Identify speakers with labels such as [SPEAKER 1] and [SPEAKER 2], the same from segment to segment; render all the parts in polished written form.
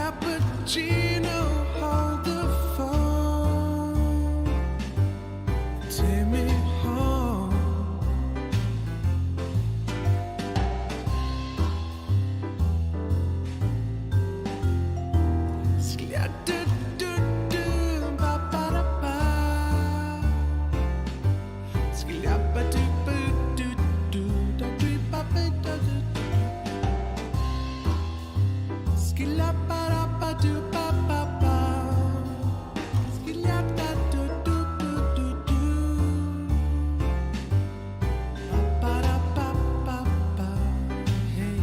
[SPEAKER 1] cappuccino, hold the phone, take me home. Sklia-do-do-do, ba-ba-da-ba. Sklia-ba-do-boo-do-do, da-dee-ba-ba-da-do-do. Skilla-ba-da-ba-do-ba-ba-ba. Skilla-da-do-do-do-do-do. Ba-ba-da-ba-ba-ba. Hey.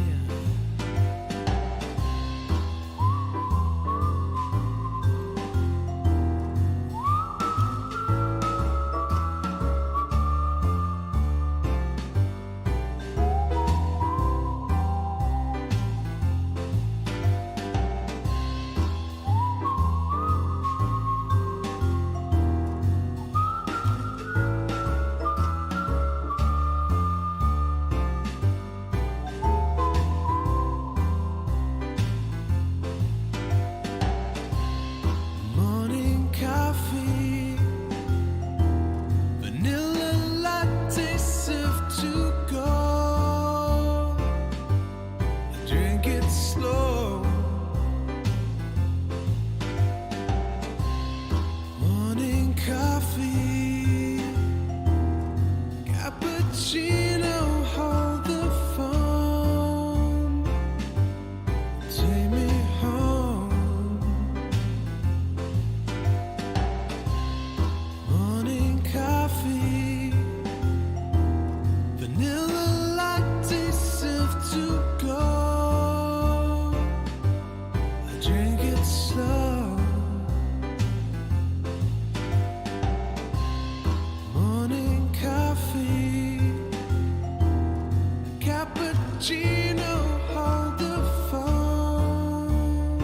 [SPEAKER 1] Morning coffee, vanilla latte served to go. I drink it slow. Morning coffee, cappuccino, hold the phone, take me home. Morning coffee, vanilla latte served to go. I drink it slow. Morning coffee, cappuccino, hold the phone,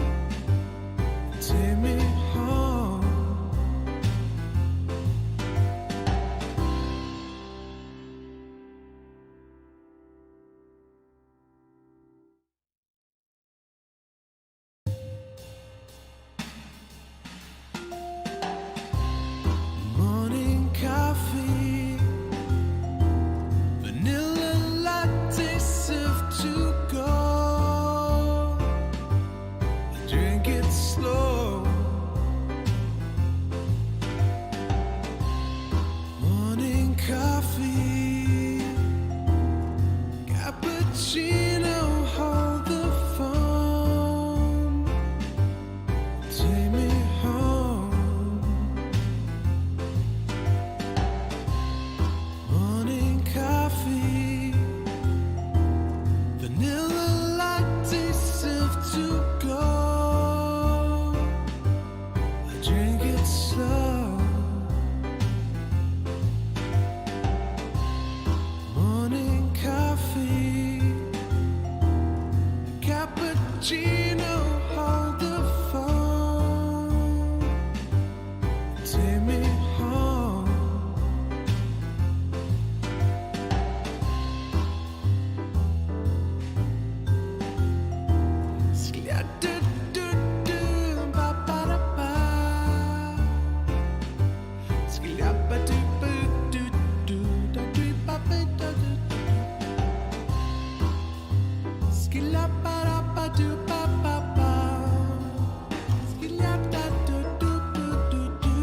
[SPEAKER 1] take me home. Morning coffee, vanilla latte served to go. I drink it slow. Morning coffee, cappuccino, hold the phone, take me home. Morning coffee, vanilla latte served to go. I drink it slow. Morning coffee, cappuccino, hold the phone, take me home. Sklia-do-do-do, ba-ba-da-ba. Sklia-ba-do-boo-do-do, da-dee-ba-ba-da-do-do. Skilla-ba-da-ba-do-ba-ba-ba. Skilla-da-do-do-do-do-do.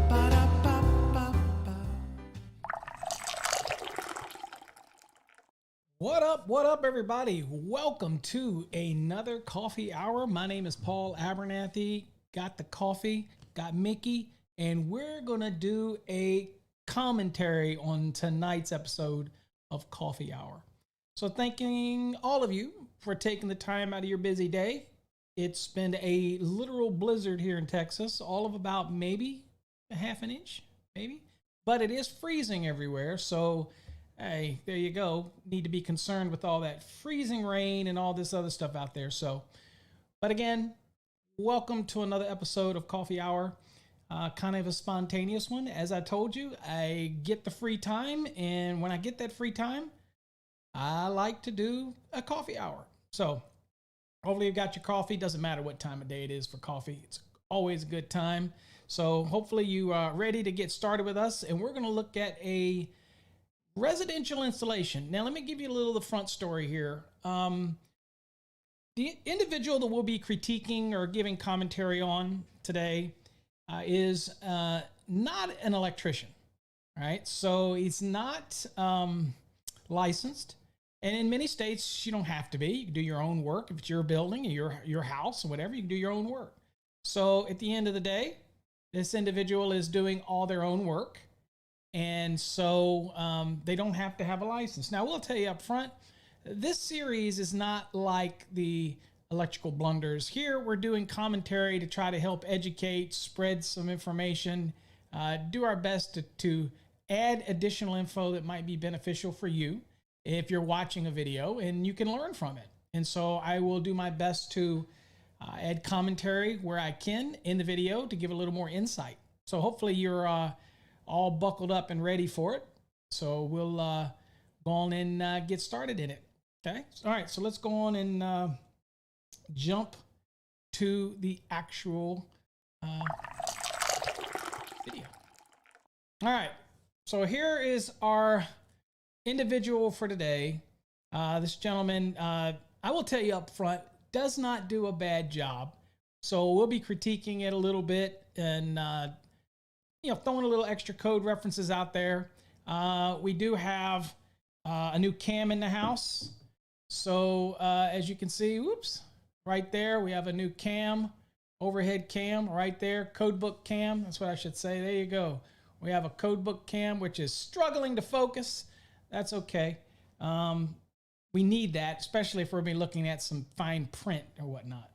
[SPEAKER 1] Ba-ba-da-ba-ba-ba.
[SPEAKER 2] What up, everybody? Welcome to another coffee hour. My name is Paul Abernathy. Got the coffee, got Mickey, and we're gonna do a commentary on tonight's episode of Coffee Hour. So thanking all of you for taking the time out of your busy day. It's been a literal blizzard here in Texas, all of about maybe a half an inch, maybe, but it is freezing everywhere. So hey, there you go. Need to be concerned with all that freezing rain and all this other stuff out there. So, but again, welcome to another episode of Coffee Hour. Kind of a spontaneous one. As I told you, I get the free time, and when I get that free time, I like to do a coffee hour. So Hopefully you've got your coffee. Doesn't matter what time of day it is for coffee. It's always a good time. So hopefully you are ready to get started with us. And we're going to look at a residential installation. Now, let me give you a little of the front story here. The individual that we'll be critiquing or giving commentary on today is not an electrician, right? So he's not licensed. And in many states, you don't have to be. You can do your own work. If it's your building or your house or whatever, you can do your own work. So at the end of the day, this individual is doing all their own work. And so they don't have to have a license. Now, we'll tell you up front, this series is not like the electrical blunders. Here, we're doing commentary to try to help educate, spread some information, do our best to add additional info that might be beneficial for you if you're watching a video, and you can learn from it. And so I will do my best to add commentary where I can in the video to give a little more insight. So hopefully you're all buckled up and ready for it. So we'll go on and get started in it. Okay. All right. So let's go on and jump to the actual video. All right. So here is our individual for today. This gentleman, I will tell you up front, does not do a bad job. So we'll be critiquing it a little bit and throwing a little extra code references out there. We do have a new cam in the house. So as you can see, whoops, right there, we have a new cam, overhead cam right there, codebook cam. That's what I should say. There you go. We have a codebook cam, which is struggling to focus. That's okay. We need that, especially if we're going to be looking at some fine print or whatnot.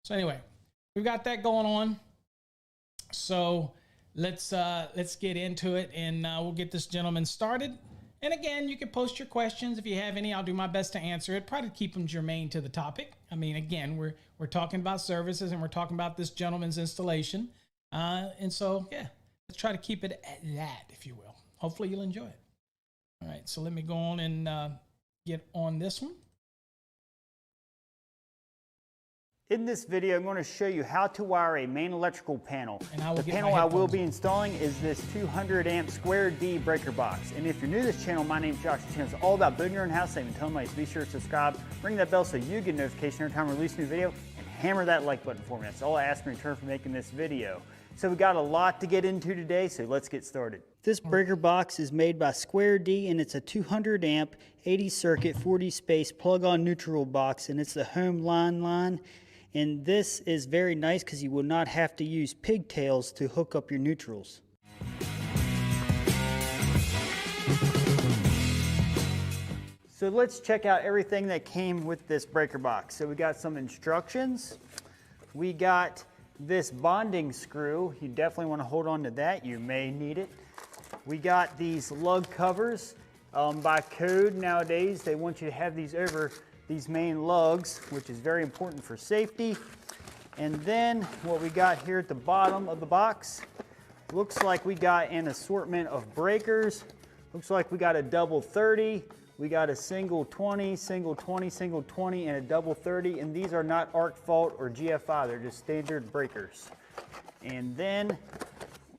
[SPEAKER 2] So anyway, we've got that going on. So let's get into it, and we'll get this gentleman started. And again, you can post your questions if you have any. I'll do my best to answer it. Probably keep them germane to the topic. I mean, again, we're talking about services, and we're talking about this gentleman's installation. And so, yeah, let's try to keep it at that, if you will. Hopefully you'll enjoy it. All right, so let me go on and get on this one.
[SPEAKER 3] In this video, I'm going to show you how to wire a main electrical panel.
[SPEAKER 2] The
[SPEAKER 3] panel I will be installing is this 200 amp square D breaker box. And if you're new to this channel, my name is Josh. This channel is all about building your own house saving. Tell me, be sure to subscribe, ring that bell so you get notification every time I release a new video, and hammer that like button for me. That's all I ask in return for making this video. So we got a lot to get into today, so let's get started. This breaker box is made by Square D, and it's a 200 amp, 80 circuit, 40 space plug-on neutral box, and it's the home line. And this is very nice because you will not have to use pigtails to hook up your neutrals. So let's check out everything that came with this breaker box. So we got some instructions. We got this bonding screw. You definitely want to hold on to that. You may need it. We got these lug covers. By code nowadays, they want you to have these over these main lugs, which is very important for safety. And then what we got here at the bottom of the box, looks like we got an assortment of breakers. Looks like we got a double 30, we got a single 20, single 20, single 20, and a double 30. And these are not arc fault or GFI, they're just standard breakers. And then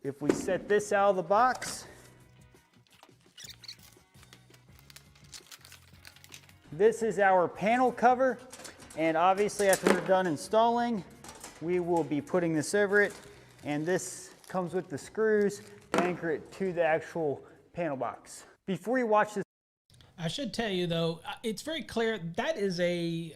[SPEAKER 3] if we set this out of the box, this is our panel cover, and obviously after we're done installing, we will be putting this over it, and this comes with the screws to anchor it to the actual panel box. Before you watch this,
[SPEAKER 2] I should tell you though, it's very clear that is a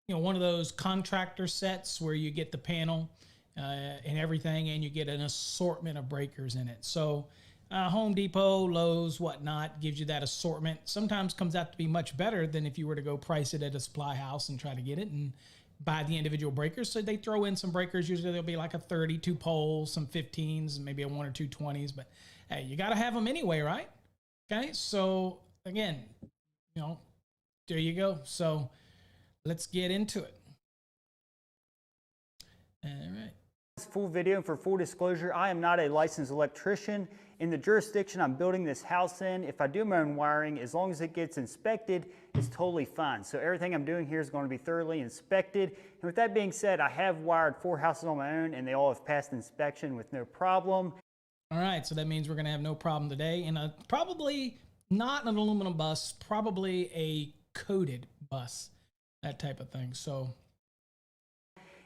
[SPEAKER 2] one of those contractor sets where you get the panel and everything, and you get an assortment of breakers in it. So Home Depot, Lowe's, whatnot, gives you that assortment. Sometimes comes out to be much better than if you were to go price it at a supply house and try to get it and buy the individual breakers. So they throw in some breakers. Usually there'll be like a 32 poles, some 15s, maybe a 1 or 2 20s. But hey, you got to have them anyway, right? Okay, so again, there you go. So let's get into it. All right.
[SPEAKER 3] Full video. For full disclosure, I am not a licensed electrician. In the jurisdiction I'm building this house in, if I do my own wiring, as long as it gets inspected, it's totally fine. So everything I'm doing here is going to be thoroughly inspected. And with that being said, I have wired 4 houses on my own and they all have passed inspection with no problem.
[SPEAKER 2] All right, so that means we're gonna have no problem today. And probably not an aluminum bus, probably a coated bus, that type of thing. So.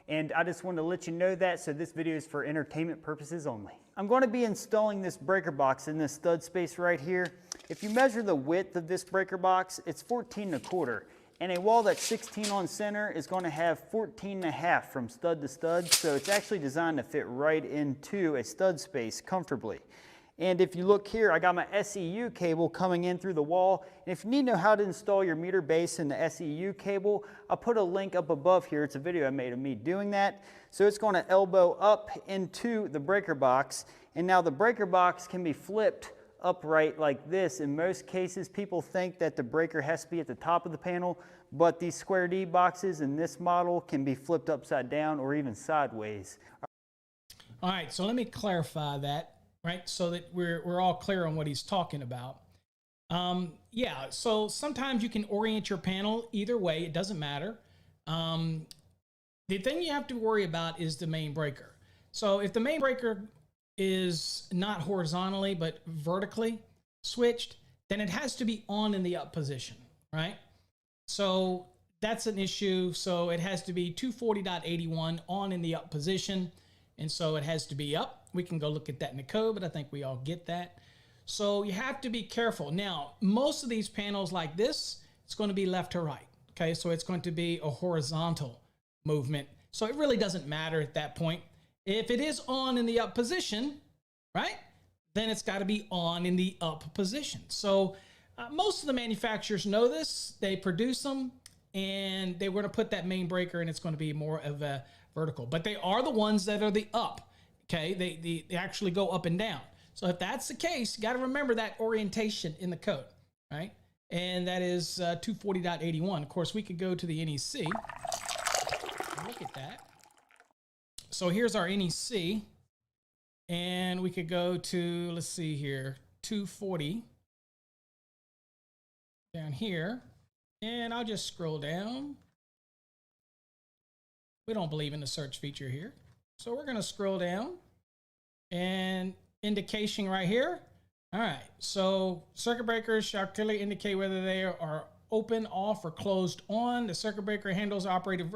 [SPEAKER 3] And I just wanted to let you know that, so this video is for entertainment purposes only. I'm going to be installing this breaker box in this stud space right here. If you measure the width of this breaker box, it's 14.25. And a wall that's 16 on center is going to have 14.5 from stud to stud, so it's actually designed to fit right into a stud space comfortably. And if you look here, I got my SEU cable coming in through the wall. And if you need to know how to install your meter base in the SEU cable, I'll put a link up above here. It's a video I made of me doing that. So it's going to elbow up into the breaker box. And now the breaker box can be flipped upright like this. In most cases, people think that the breaker has to be at the top of the panel, but these square D boxes in this model can be flipped upside down or even sideways.
[SPEAKER 2] All right, so let me clarify that. Right, so that we're all clear on what he's talking about. Yeah, so sometimes you can orient your panel either way. It doesn't matter. The thing you have to worry about is the main breaker. So if the main breaker is not horizontally but vertically switched, then it has to be on in the up position, right? So that's an issue. So it has to be 240.81 on in the up position. And so it has to be up. We can go look at that in the code, but I think we all get that. So you have to be careful. Now, most of these panels like this, it's going to be left to right. Okay, so it's going to be a horizontal movement. So it really doesn't matter at that point. If it is on in the up position, right, then it's got to be on in the up position. So most of the manufacturers know this. They produce them, and they were going to put that main breaker, and it's going to be more of a vertical. But they are the ones that are the up. Okay, they actually go up and down. So if that's the case, you got to remember that orientation in the code, right? And that is 240.81. Of course, we could go to the NEC. Look at that. So here's our NEC. And we could go to, let's see here, 240 down here. And I'll just scroll down. We don't believe in the search feature here. So we're going to scroll down and indication right here. All right. So circuit breakers shall clearly indicate whether they are open, off, or closed on. The circuit breaker handles are operated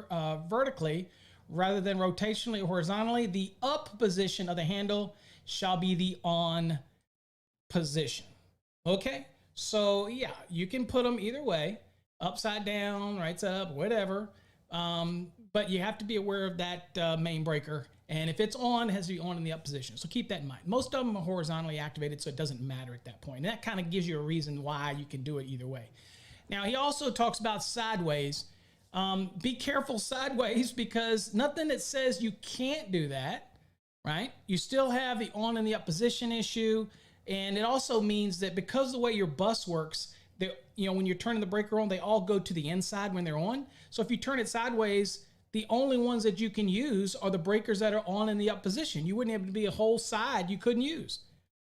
[SPEAKER 2] vertically rather than rotationally or horizontally. The up position of the handle shall be the on position. Okay. So yeah, you can put them either way, upside down, right side up, whatever. But you have to be aware of that main breaker. And if it's on, it has to be on in the up position. So keep that in mind. Most of them are horizontally activated, so it doesn't matter at that point. And that kind of gives you a reason why you can do it either way. Now, he also talks about sideways. Be careful sideways, because nothing that says you can't do that, right? You still have the on and the up position issue. And it also means that because of the way your bus works, when you're turning the breaker on, they all go to the inside when they're on. So if you turn it sideways, the only ones that you can use are the breakers that are on in the up position. You wouldn't have to be a whole side you couldn't use.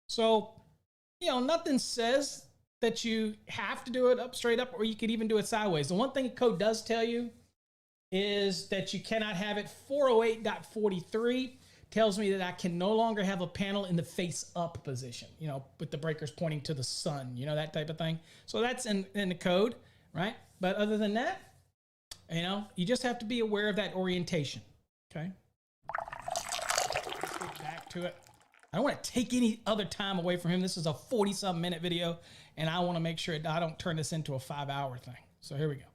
[SPEAKER 2] So, nothing says that you have to do it up straight up, or you could even do it sideways. The one thing the code does tell you is that you cannot have it. 408.43 tells me that I can no longer have a panel in the face up position, with the breakers pointing to the sun, that type of thing. So that's in the code, right? But other than that, you just have to be aware of that orientation, okay? Let's get back to it. I don't want to take any other time away from him. This is a 40-something minute video, and I want to make sure I don't turn this into a 5-hour thing. So here we go.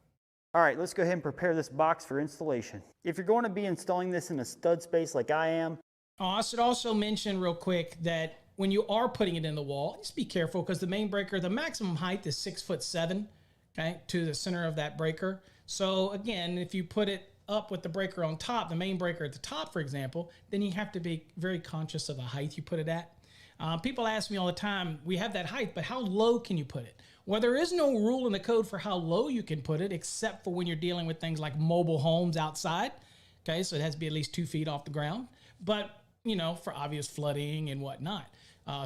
[SPEAKER 3] All right, let's go ahead and prepare this box for installation. If you're going to be installing this in a stud space like I am.
[SPEAKER 2] I should also mention real quick that when you are putting it in the wall, just be careful, because the main breaker, the maximum height is 6'7", okay, to the center of that breaker. So again, if you put it up with the breaker on top, the main breaker at the top, for example, then you have to be very conscious of the height you put it at. People ask me all the time, we have that height, but how low can you put it? Well, there is no rule in the code for how low you can put it, except for when you're dealing with things like mobile homes outside. Okay, so it has to be at least 2 feet off the ground. but you know, for obvious flooding and whatnot,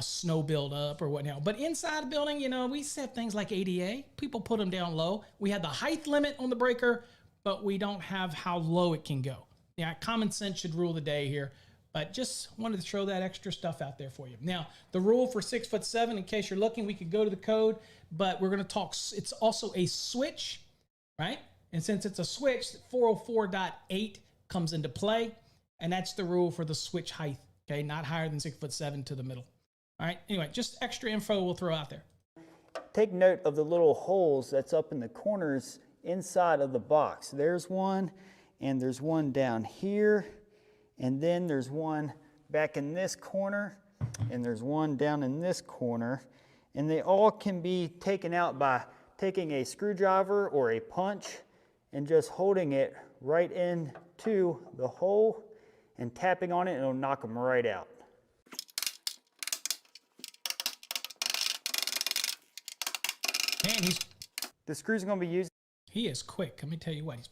[SPEAKER 2] snow buildup or whatnot. But inside the building, you know, we set things like ADA. People put them down low. We have the height limit on the breaker, but we don't have how low it can go. Yeah, common sense should rule the day here. But just wanted to throw that extra stuff out there for you. Now, the rule for 6'7", in case you're looking, we could go to the code, but we're going to talk. It's also a switch, right? And since it's a switch, 404.8 comes into play, and that's the rule for the switch height. Okay, not higher than 6'7" to the middle. All right. Anyway, just extra info we'll throw out there.
[SPEAKER 3] Take note of the little holes that's up in the corners inside of the box. There's one, and there's one down here. And then there's one back in this corner, and there's one down in this corner. And they all can be taken out by taking a screwdriver or a punch and just holding it right into the hole and tapping on it, and it'll knock them right out.
[SPEAKER 2] Man,
[SPEAKER 3] the screws are going to be used.
[SPEAKER 2] He is quick. Let me tell you what. He's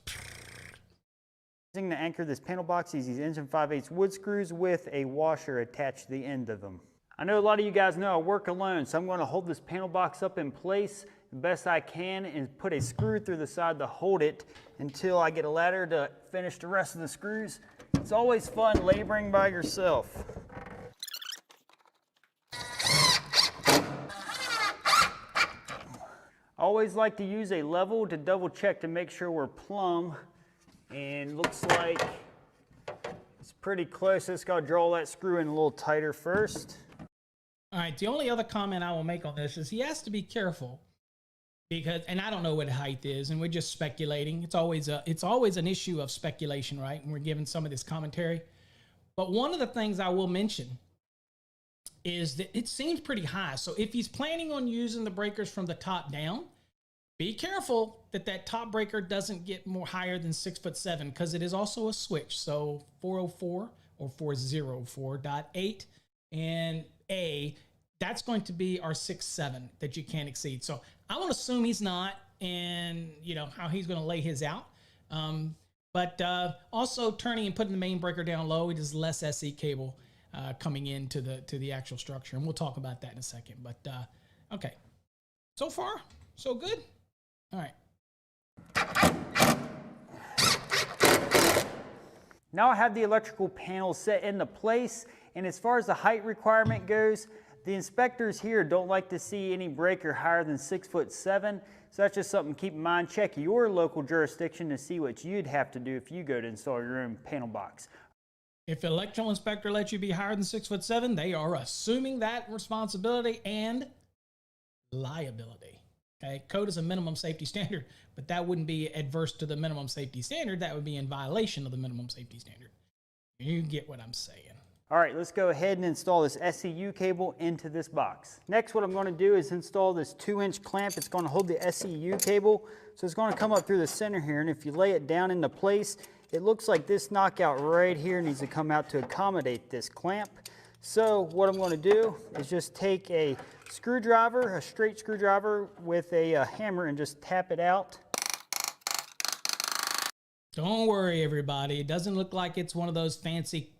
[SPEAKER 3] To anchor this panel box, use these engine 5/8 wood screws with a washer attached to the end of them. I know a lot of you guys know I work alone, so I'm going to hold this panel box up in place the best I can and put a screw through the side to hold it until I get a ladder to finish the rest of the screws. It's always fun laboring by yourself. I always like to use a level to double check to make sure we're plumb. And looks like it's pretty close. Just got to draw that screw in a little tighter first.
[SPEAKER 2] All right, the only other comment I will make on this is he has to be careful because, and I don't know what height is, and we're just speculating. It's always an issue of speculation, right? When we're giving some of this commentary. But one of the things I will mention is that it seems pretty high. So if he's planning on using the breakers from the top down, be careful that that top breaker doesn't get more higher than 6'7", because it is also a switch. So 404 or 404.8 and A, that's going to be our 6'7" that you can't exceed. So I want to assume he's not, and you know how he's going to lay his out. But also turning and putting the main breaker down low, it is less SE cable coming into the actual structure, and we'll talk about that in a second. But okay, so far so good. All right.
[SPEAKER 3] Now I have the electrical panel set into place, and as far as the height requirement goes, the inspectors here don't like to see any breaker higher than 6'7", so that's just something to keep in mind. Check your local jurisdiction to see what you'd have to do if you go to install your own panel box.
[SPEAKER 2] If the electrical inspector lets you be higher than 6'7", they are assuming that responsibility and liability. Okay, code is a minimum safety standard, but that wouldn't be adverse to the minimum safety standard. That would be in violation of the minimum safety standard. You get what I'm saying.
[SPEAKER 3] All right, let's go ahead and install this SCU cable into this box. Next, what I'm going to do is install this 2-inch clamp. It's going to hold the SCU cable. So it's going to come up through the center here, and if you lay it down into place, it looks like this knockout right here needs to come out to accommodate this clamp. So what I'm going to do is just take a screwdriver, a straight screwdriver with a hammer, and just tap it out.
[SPEAKER 2] Don't worry, everybody. It doesn't look like it's one of those fancy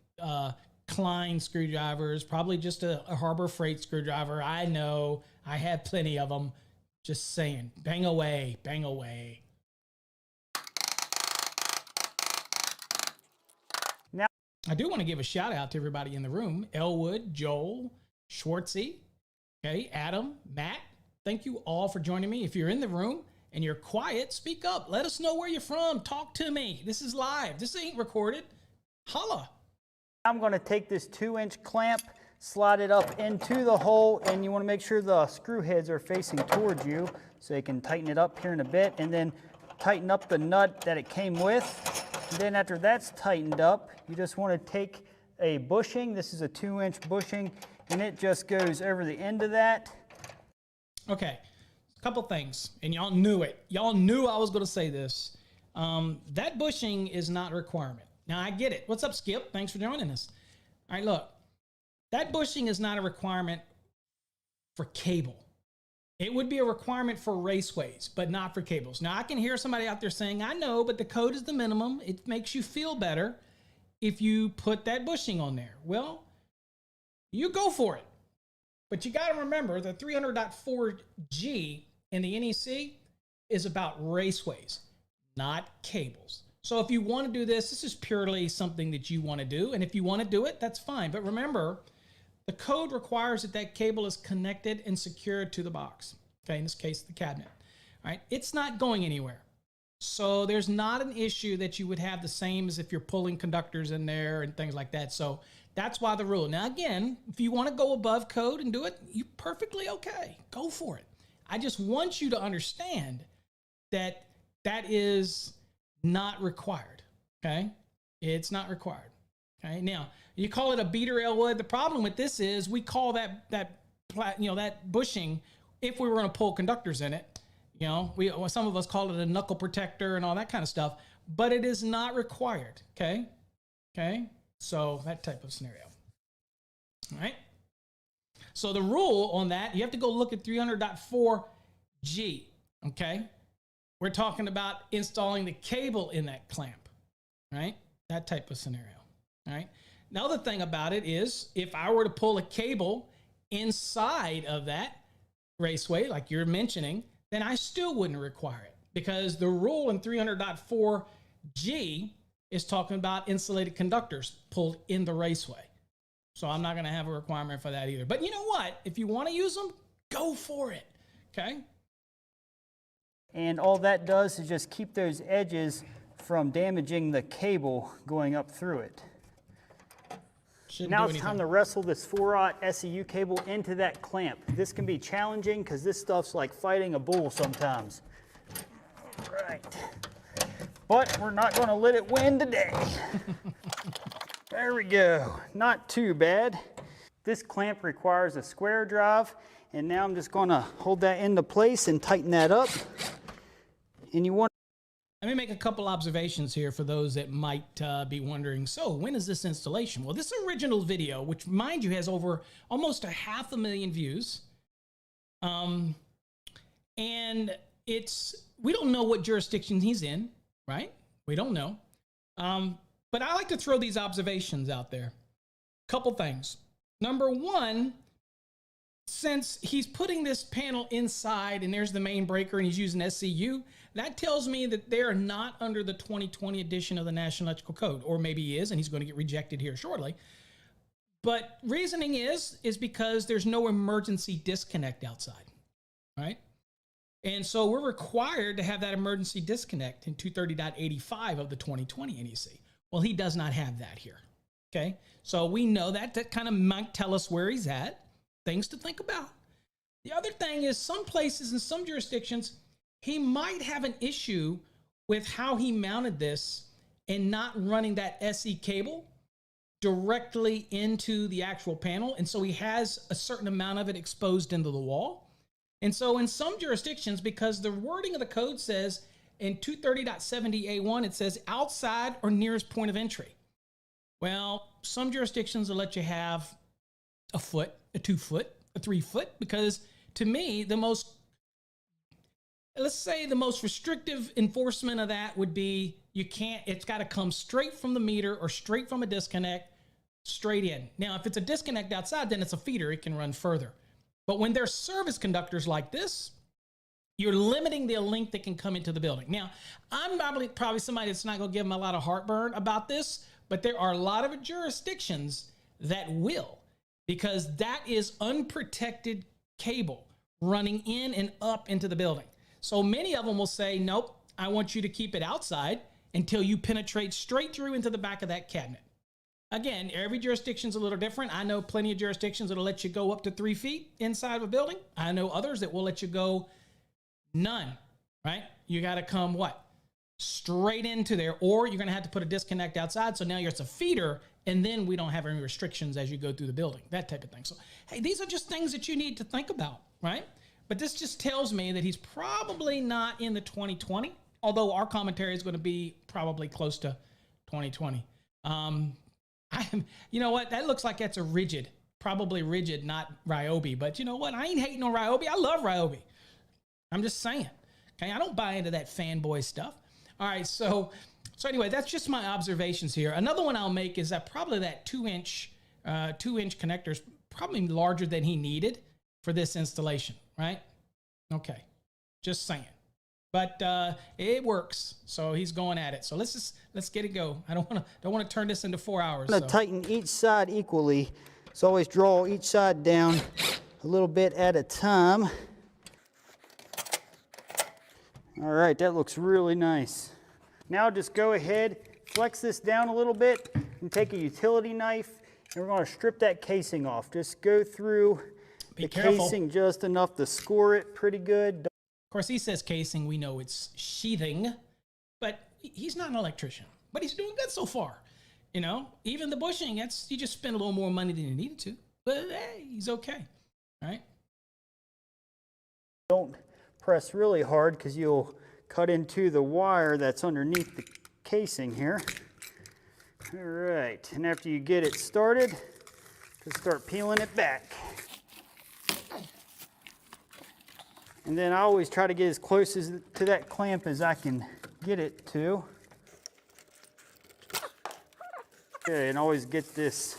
[SPEAKER 2] Klein screwdrivers. Probably just a Harbor Freight screwdriver. I know. I have plenty of them. Just saying. Bang away. Bang away.
[SPEAKER 3] Now,
[SPEAKER 2] I do want to give a shout out to everybody in the room. Elwood, Joel, Schwartzy, okay, Adam, Matt. Thank you all for joining me. If you're in the room and you're quiet, speak up. Let us know where you're from. Talk to me. This is live. This ain't recorded. Holla.
[SPEAKER 3] I'm going to take this 2-inch clamp, slide it up into the hole, and you want to make sure the screw heads are facing towards you so you can tighten it up here in a bit, and then tighten up the nut that it came with. And then after that's tightened up, you just want to take a bushing. This is a 2-inch bushing, and it just goes over the end of that.
[SPEAKER 2] Okay, a couple things, and y'all knew it. Y'all knew I was going to say this. That bushing is not a requirement. Now, I get it. What's up, Skip? Thanks for joining us. All right, look. That bushing is not a requirement for cable. It would be a requirement for raceways, but not for cables. Now, I can hear somebody out there saying, I know, but the code is the minimum. It makes you feel better. if you put that bushing on there? Well, you go for it. But you got to remember the 300.4G in the NEC is about raceways, not cables. So if you want to do this, this is purely something that you want to do. And if you want to do it, that's fine. But remember, the code requires that that cable is connected and secured to the box. Okay, in this case, the cabinet. All right, it's not going anywhere. So there's not an issue that you would have the same as if you're pulling conductors in there and things like that. So that's why the rule. Now, again, if you want to go above code and do it, you're perfectly okay. Go for it. I just want you to understand that that is not required, okay? It's not required, okay? Now, you call it a beater Elwood. The problem with this is we call that bushing, if we were going to pull conductors in it, some of us call it a knuckle protector and all that kind of stuff, but it is not required, okay? Okay? So that type of scenario. All right. So the rule on that, you have to go look at 300.4G. Okay. We're talking about installing the cable in that clamp, right? That type of scenario. All right. Now, the thing about it is, if I were to pull a cable inside of that raceway, like you're mentioning, then I still wouldn't require it, because the rule in 300.4G is talking about insulated conductors pulled in the raceway. So I'm not going to have a requirement for that either. But you know what? If you want to use them, go for it. Okay?
[SPEAKER 3] And all that does is just keep those edges from damaging the cable going up through it. Now it's time to wrestle this 4-aught SEU cable into that clamp. This can be challenging because this stuff's like fighting a bull sometimes. All right. But we're not going to let it win today. There we go. Not too bad. This clamp requires a square drive, and now I'm just going to hold that into place and tighten that up. And you want.
[SPEAKER 2] Let me make a couple observations here for those that might be wondering, so when is this installation? Well, this original video, which mind you has over almost 500,000 views, and we don't know what jurisdiction he's in, right? We don't know. But I like to throw these observations out there. Couple things. Number one, since he's putting this panel inside and there's the main breaker and he's using SCU, that tells me that they are not under the 2020 edition of the National Electrical Code, or maybe he is and he's going to get rejected here shortly. But reasoning is because there's no emergency disconnect outside, right? And so we're required to have that emergency disconnect in 230.85 of the 2020 NEC. Well, he does not have that here, okay? So we know that. That kind of might tell us where he's at, things to think about. The other thing is some places in some jurisdictions, he might have an issue with how he mounted this and not running that SE cable directly into the actual panel. And so he has a certain amount of it exposed into the wall. And so in some jurisdictions, because the wording of the code says in 230.70A1, it says outside or nearest point of entry. Well, some jurisdictions will let you have a foot, a 2 foot, a 3 foot, because to me, let's say the most restrictive enforcement of that would be it's got to come straight from the meter or straight from a disconnect, straight in. Now, if it's a disconnect outside, then it's a feeder, it can run further. But when there's service conductors like this, you're limiting the length that can come into the building. Now, I'm probably somebody that's not going to give them a lot of heartburn about this, but there are a lot of jurisdictions that will, because that is unprotected cable running in and up into the building. So many of them will say, nope, I want you to keep it outside until you penetrate straight through into the back of that cabinet. Again, every jurisdiction's a little different. I know plenty of jurisdictions that'll let you go up to 3 feet inside of a building. I know others that will let you go none, right? You got to come what? Straight into there, or you're going to have to put a disconnect outside. So now it's a feeder, and then we don't have any restrictions as you go through the building, that type of thing. So, hey, these are just things that you need to think about, right? But this just tells me that he's probably not in the 2020, although our commentary is going to be probably close to 2020. You know what? That looks like that's a rigid, probably rigid, not Ryobi. But you know what? I ain't hating on Ryobi. I love Ryobi. I'm just saying. Okay, I don't buy into that fanboy stuff. All right, so So anyway, that's just my observations here. Another one I'll make is that probably that 2-inch connector is probably larger than he needed for this installation, right? Okay, just saying. But it works, so he's going at it. So let's get it go. I don't want to turn this into 4 hours.
[SPEAKER 3] I'm gonna tighten each side equally. So always draw each side down a little bit at a time. All right, that looks really nice. Now just go ahead, flex this down a little bit, and take a utility knife, and we're going to strip that casing off. Just go through the casing just enough to score it pretty good.
[SPEAKER 2] Of course, he says casing. We know it's sheathing, but he's not an electrician. But he's doing good so far. You know, even the bushing, he just spent a little more money than he needed to. But hey, he's okay. All right?
[SPEAKER 3] Don't press really hard because you'll cut into the wire that's underneath the casing here. All right, and after you get it started, just start peeling it back. And then I always try to get as close to that clamp as I can get it to. Okay, and always get this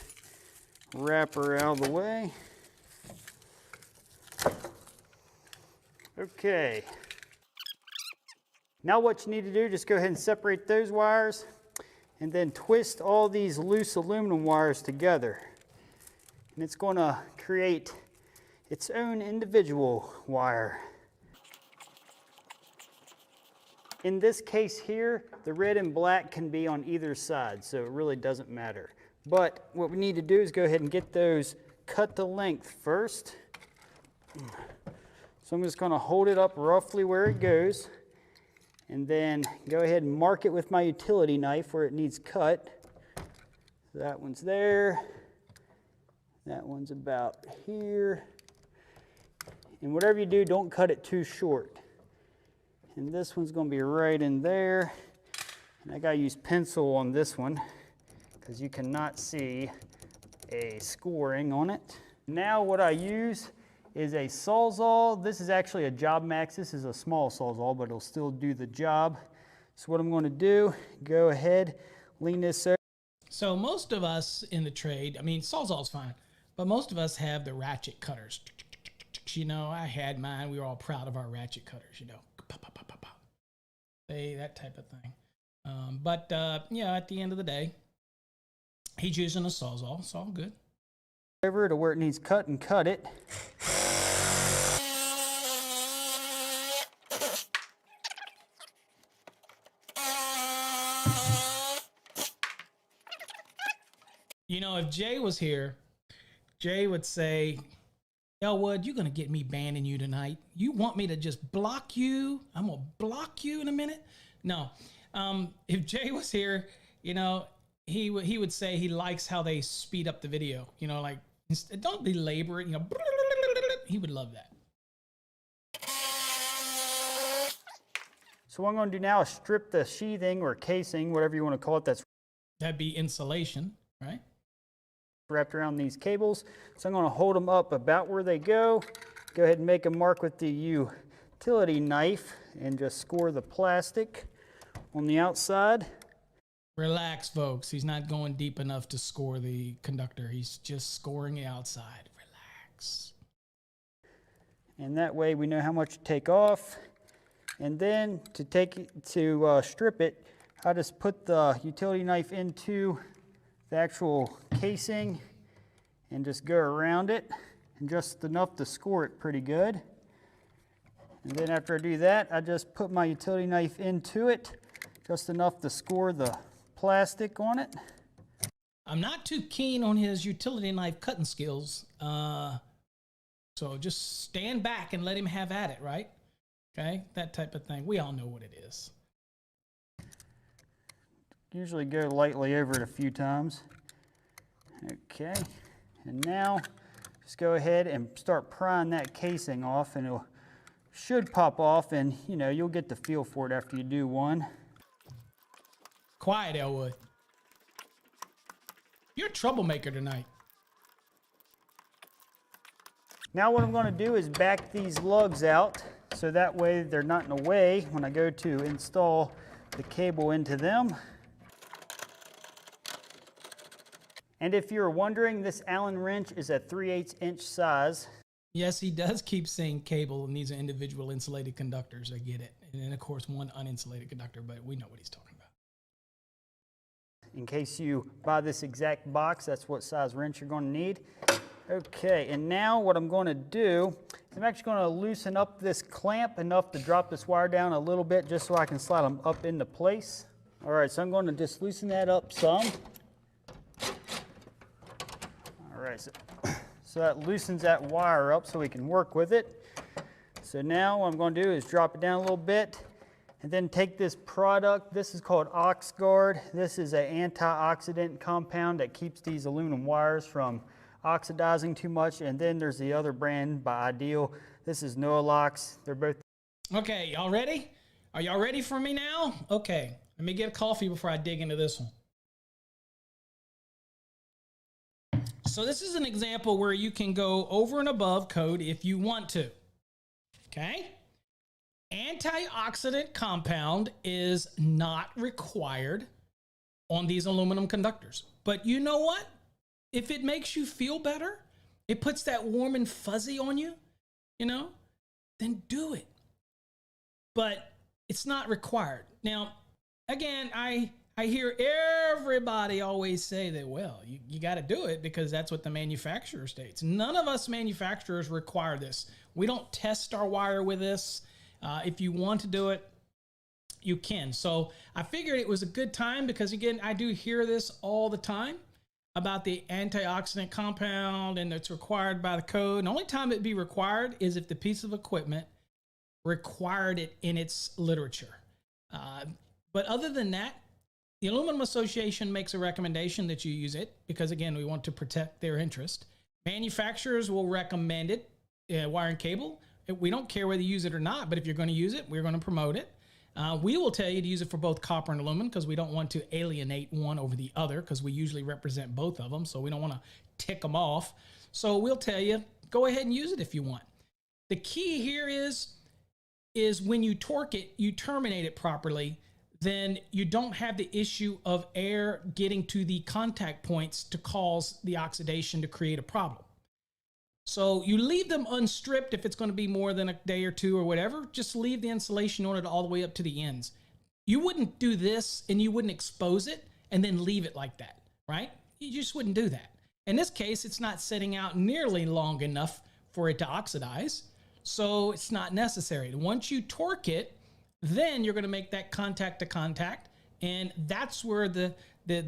[SPEAKER 3] wrapper out of the way. Okay. Now what you need to do, just go ahead and separate those wires and then twist all these loose aluminum wires together. And it's going to create its own individual wire. In this case here, the red and black can be on either side, so it really doesn't matter. But what we need to do is go ahead and get those cut to length first. So I'm just going to hold it up roughly where it goes, and then go ahead and mark it with my utility knife where it needs cut. So that one's there. That one's about here. And whatever you do, don't cut it too short. And this one's going to be right in there. And I got to use pencil on this one because you cannot see a scoring on it. Now what I use is a Sawzall. This is actually a Job Max. This is a small Sawzall, but it'll still do the job. So what I'm going to do, go ahead, lean this over.
[SPEAKER 2] So most of us in the trade, I mean, Sawzall's fine, but most of us have the ratchet cutters. You know, I had mine. We were all proud of our ratchet cutters, you know. Pop, pop, pop, pop, pop. That type of thing. Yeah, at the end of the day, he's using a Sawzall. It's all good.
[SPEAKER 3] Over to where it needs cut and cut it.
[SPEAKER 2] You know, if Jay was here, Jay would say, Elwood, you're going to get me banning you tonight. You want me to just block you? I'm going to block you in a minute? No. If Jay was here, you know, he would say he likes how they speed up the video. You know, like, don't belabor it. You know, he would love that.
[SPEAKER 3] So what I'm going to do now is strip the sheathing or casing, whatever you want to call it.
[SPEAKER 2] That'd be insulation, right?
[SPEAKER 3] Wrapped around these cables. So I'm going to hold them up about where they go. Go ahead and make a mark with the utility knife and just score the plastic on the outside.
[SPEAKER 2] Relax, folks. He's not going deep enough to score the conductor. He's just scoring the outside. Relax.
[SPEAKER 3] And that way we know how much to take off. And then to strip it, I just put the utility knife into the actual casing and just go around it, and just enough to score it pretty good. And then after I do that, I just put my utility knife into it, just enough to score the plastic on it.
[SPEAKER 2] I'm not too keen on his utility knife cutting skills, so just stand back and let him have at it, right? Okay, that type of thing. We all know what it is.
[SPEAKER 3] Usually go lightly over it a few times. Okay, and now just go ahead and start prying that casing off, and it should pop off, and you know, you'll get the feel for it after you do one.
[SPEAKER 2] Quiet, Elwood. You're a troublemaker tonight.
[SPEAKER 3] Now what I'm going to do is back these lugs out so that way they're not in the way when I go to install the cable into them. And if you're wondering, this Allen wrench is a 3/8 inch size.
[SPEAKER 2] Yes, he does keep saying cable, and these are individual insulated conductors. I get it. And then, of course, one uninsulated conductor, but we know what he's talking about.
[SPEAKER 3] In case you buy this exact box, that's what size wrench you're going to need. Okay, and now what I'm going to do is I'm actually going to loosen up this clamp enough to drop this wire down a little bit just so I can slide them up into place. All right, so I'm going to just loosen that up some. All right, so that loosens that wire up so we can work with it. So now what I'm going to do is drop it down a little bit and then take this product. This is called OxGuard. This is an antioxidant compound that keeps these aluminum wires from oxidizing too much. And then there's the other brand by Ideal. This is Noalox. They're both.
[SPEAKER 2] Okay, y'all ready? Are y'all ready for me now? Okay, let me get a coffee before I dig into this one. So this is an example where you can go over and above code if you want to. Okay? Antioxidant compound is not required on these aluminum conductors. But you know what? If it makes you feel better, it puts that warm and fuzzy on you, you know, then do it. But it's not required. Now, again, I hear everybody always say that, well, you got to do it because that's what the manufacturer states. None of us manufacturers require this. We don't test our wire with this. If you want to do it, you can. So I figured it was a good time because, again, I do hear this all the time about the antioxidant compound and it's required by the code. The only time it'd be required is if the piece of equipment required it in its literature. But other than that, the Aluminum Association makes a recommendation that you use it because, again, we want to protect their interest. Manufacturers will recommend it, wire and cable. We don't care whether you use it or not, but if you're going to use it, we're going to promote it. We will tell you to use it for both copper and aluminum because we don't want to alienate one over the other because we usually represent both of them, so we don't want to tick them off. So we'll tell you, go ahead and use it if you want. The key here is when you torque it, you terminate it properly, then you don't have the issue of air getting to the contact points to cause the oxidation to create a problem. So you leave them unstripped if it's going to be more than a day or two or whatever. Just leave the insulation on it all the way up to the ends. You wouldn't do this and you wouldn't expose it and then leave it like that, right? You just wouldn't do that. In this case, it's not setting out nearly long enough for it to oxidize, so it's not necessary. Once you torque it, then you're going to make that contact to contact, and that's where the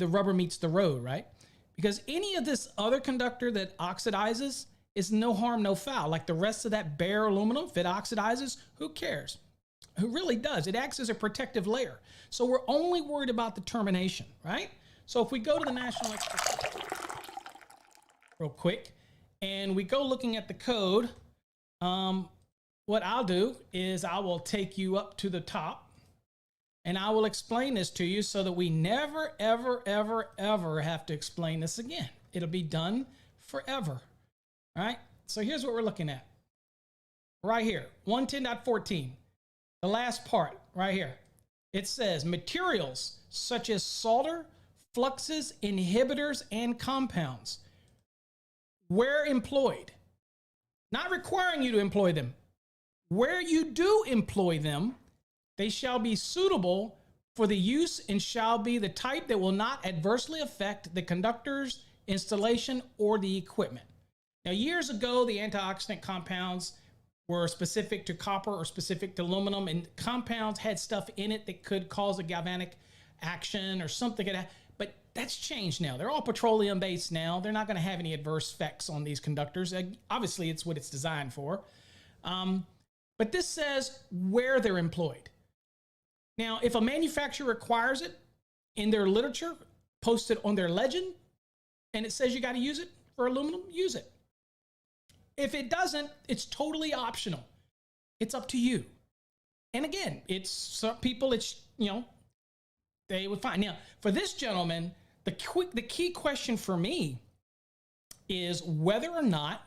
[SPEAKER 2] rubber meets the road, right? Because any of this other conductor that oxidizes is no harm, no foul. Like the rest of that bare aluminum, if it oxidizes, who cares? Who really does? It acts as a protective layer. So we're only worried about the termination, right? So if we go to the National real quick, and we go looking at the code, what I'll do is I will take you up to the top and I will explain this to you so that we never, ever, ever, ever have to explain this again. It'll be done forever. All right. So here's what we're looking at right here. 110.14, the last part right here. It says materials such as solder, fluxes, inhibitors, and compounds where employed, not requiring you to employ them. Where you do employ them, they shall be suitable for the use and shall be the type that will not adversely affect the conductor's installation or the equipment. Now, years ago, the antioxidant compounds were specific to copper or specific to aluminum, and compounds had stuff in it that could cause a galvanic action or something like that. But that's changed now. They're all petroleum-based now. They're not going to have any adverse effects on these conductors. Obviously, it's what it's designed for. But this says where they're employed. Now, if a manufacturer requires it in their literature, posted on their legend, and it says you got to use it for aluminum, use it. If it doesn't, it's totally optional. It's up to you. And again, it's some people, it's, they would find. Now, for this gentleman, the key question for me is whether or not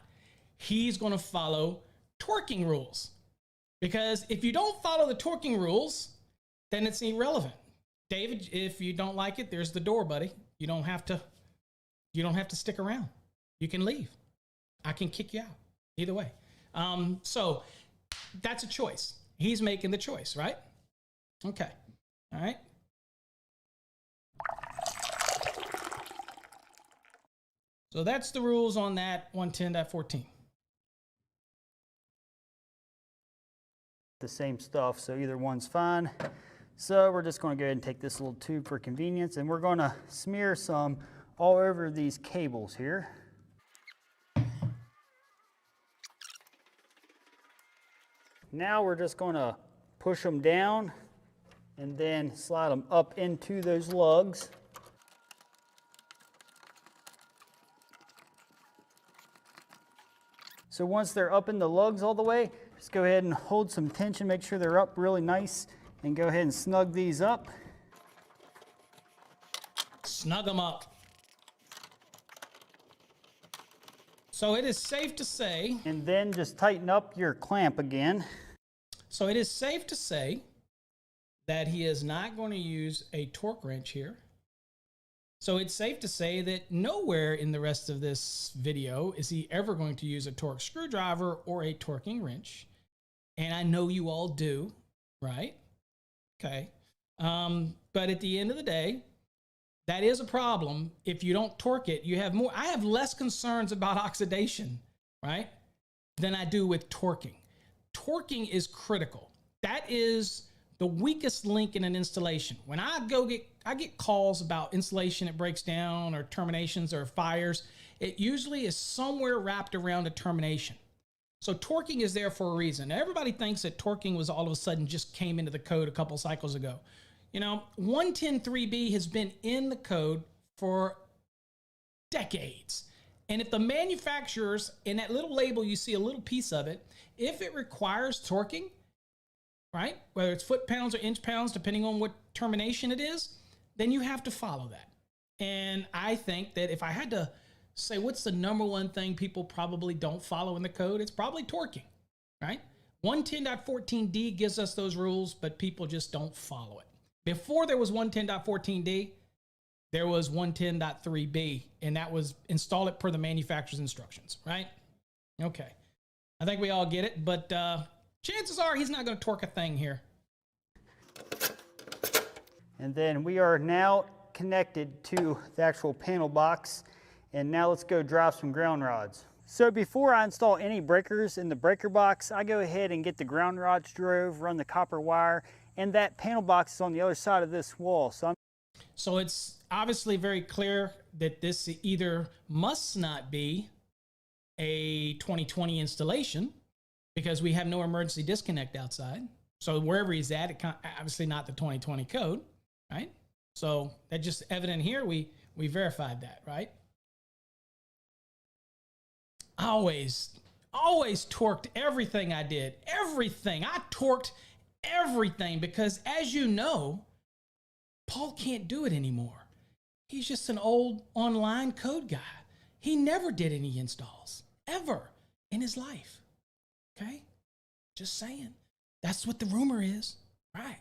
[SPEAKER 2] he's going to follow torquing rules. Because if you don't follow the torquing rules, then it's irrelevant. David, if you don't like it, there's the door, buddy. You don't have to stick around. You can leave. I can kick you out. Either way. So that's a choice. He's making the choice, right? Okay. All right. So that's the rules on that 110.14.
[SPEAKER 3] The same stuff, so either one's fine. So we're just going to go ahead and take this little tube for convenience, and we're going to smear some all over these cables here. Now we're just going to push them down and then slide them up into those lugs. So once they're up in the lugs all the way, just go ahead and hold some tension, make sure they're up really nice, and go ahead and snug these up.
[SPEAKER 2] Snug them up. So it is safe to say.
[SPEAKER 3] And then just tighten up your clamp again.
[SPEAKER 2] So it is safe to say that he is not going to use a torque wrench here. So it's safe to say that nowhere in the rest of this video is he ever going to use a torque screwdriver or a torquing wrench. And I know you all do, right? Okay. But at the end of the day, that is a problem. If you don't torque it, you have more. I have less concerns about oxidation, right, than I do with torquing. Torquing is critical. That is the weakest link in an installation. When I get calls about installation that breaks down or terminations or fires, it usually is somewhere wrapped around a termination. So torquing is there for a reason. Now, everybody thinks that torquing was all of a sudden just came into the code a couple cycles ago. You know, 110.3b has been in the code for decades. And if the manufacturers, in that little label, you see a little piece of it, if it requires torquing, right, whether it's foot pounds or inch pounds, depending on what termination it is, then you have to follow that. And I think that if I had to say what's the number one thing people probably don't follow in the code, it's probably torquing, right? 110.14d gives us those rules, but people just don't follow it. Before there was 110.14d, there was 110.3b, and that was install it per the manufacturer's instructions, right? Okay. I think we all get it, but chances are he's not going to torque a thing here.
[SPEAKER 3] And then we are now connected to the actual panel box. And now let's go drive some ground rods. So before I install any breakers in the breaker box, I go ahead and get the ground rods drove, run the copper wire, and that panel box is on the other side of this wall. So
[SPEAKER 2] it's obviously very clear that this either must not be a 2020 installation because we have no emergency disconnect outside. So wherever he's at, it obviously not the 2020 code, right? So that's just evident here. We verified that, right? I always torqued everything I did. Everything. I torqued everything because, as you know, Paul can't do it anymore. He's just an old online code guy. He never did any installs, ever, in his life. Okay? Just saying. That's what the rumor is. Right.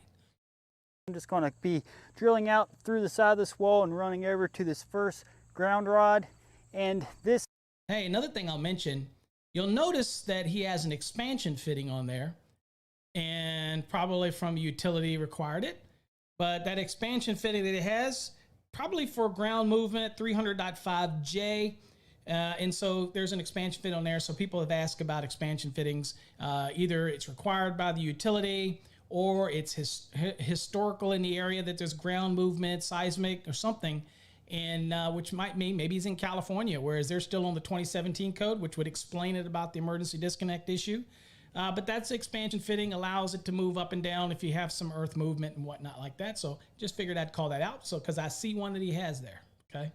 [SPEAKER 3] I'm just going to be drilling out through the side of this wall and running over to this first ground rod. And this...
[SPEAKER 2] Hey, another thing I'll mention, you'll notice that he has an expansion fitting on there, and probably from utility required it. But that expansion fitting that it has, probably for ground movement, 300.5J. And so there's an expansion fit on there. So people have asked about expansion fittings. Either it's required by the utility or it's historical in the area that there's ground movement, seismic or something. And which might mean maybe he's in California, whereas they're still on the 2017 code, which would explain it about the emergency disconnect issue. But that's expansion fitting, allows it to move up and down if you have some earth movement and whatnot like that. So just figured I'd call that out. So because I see one that he has there. Okay.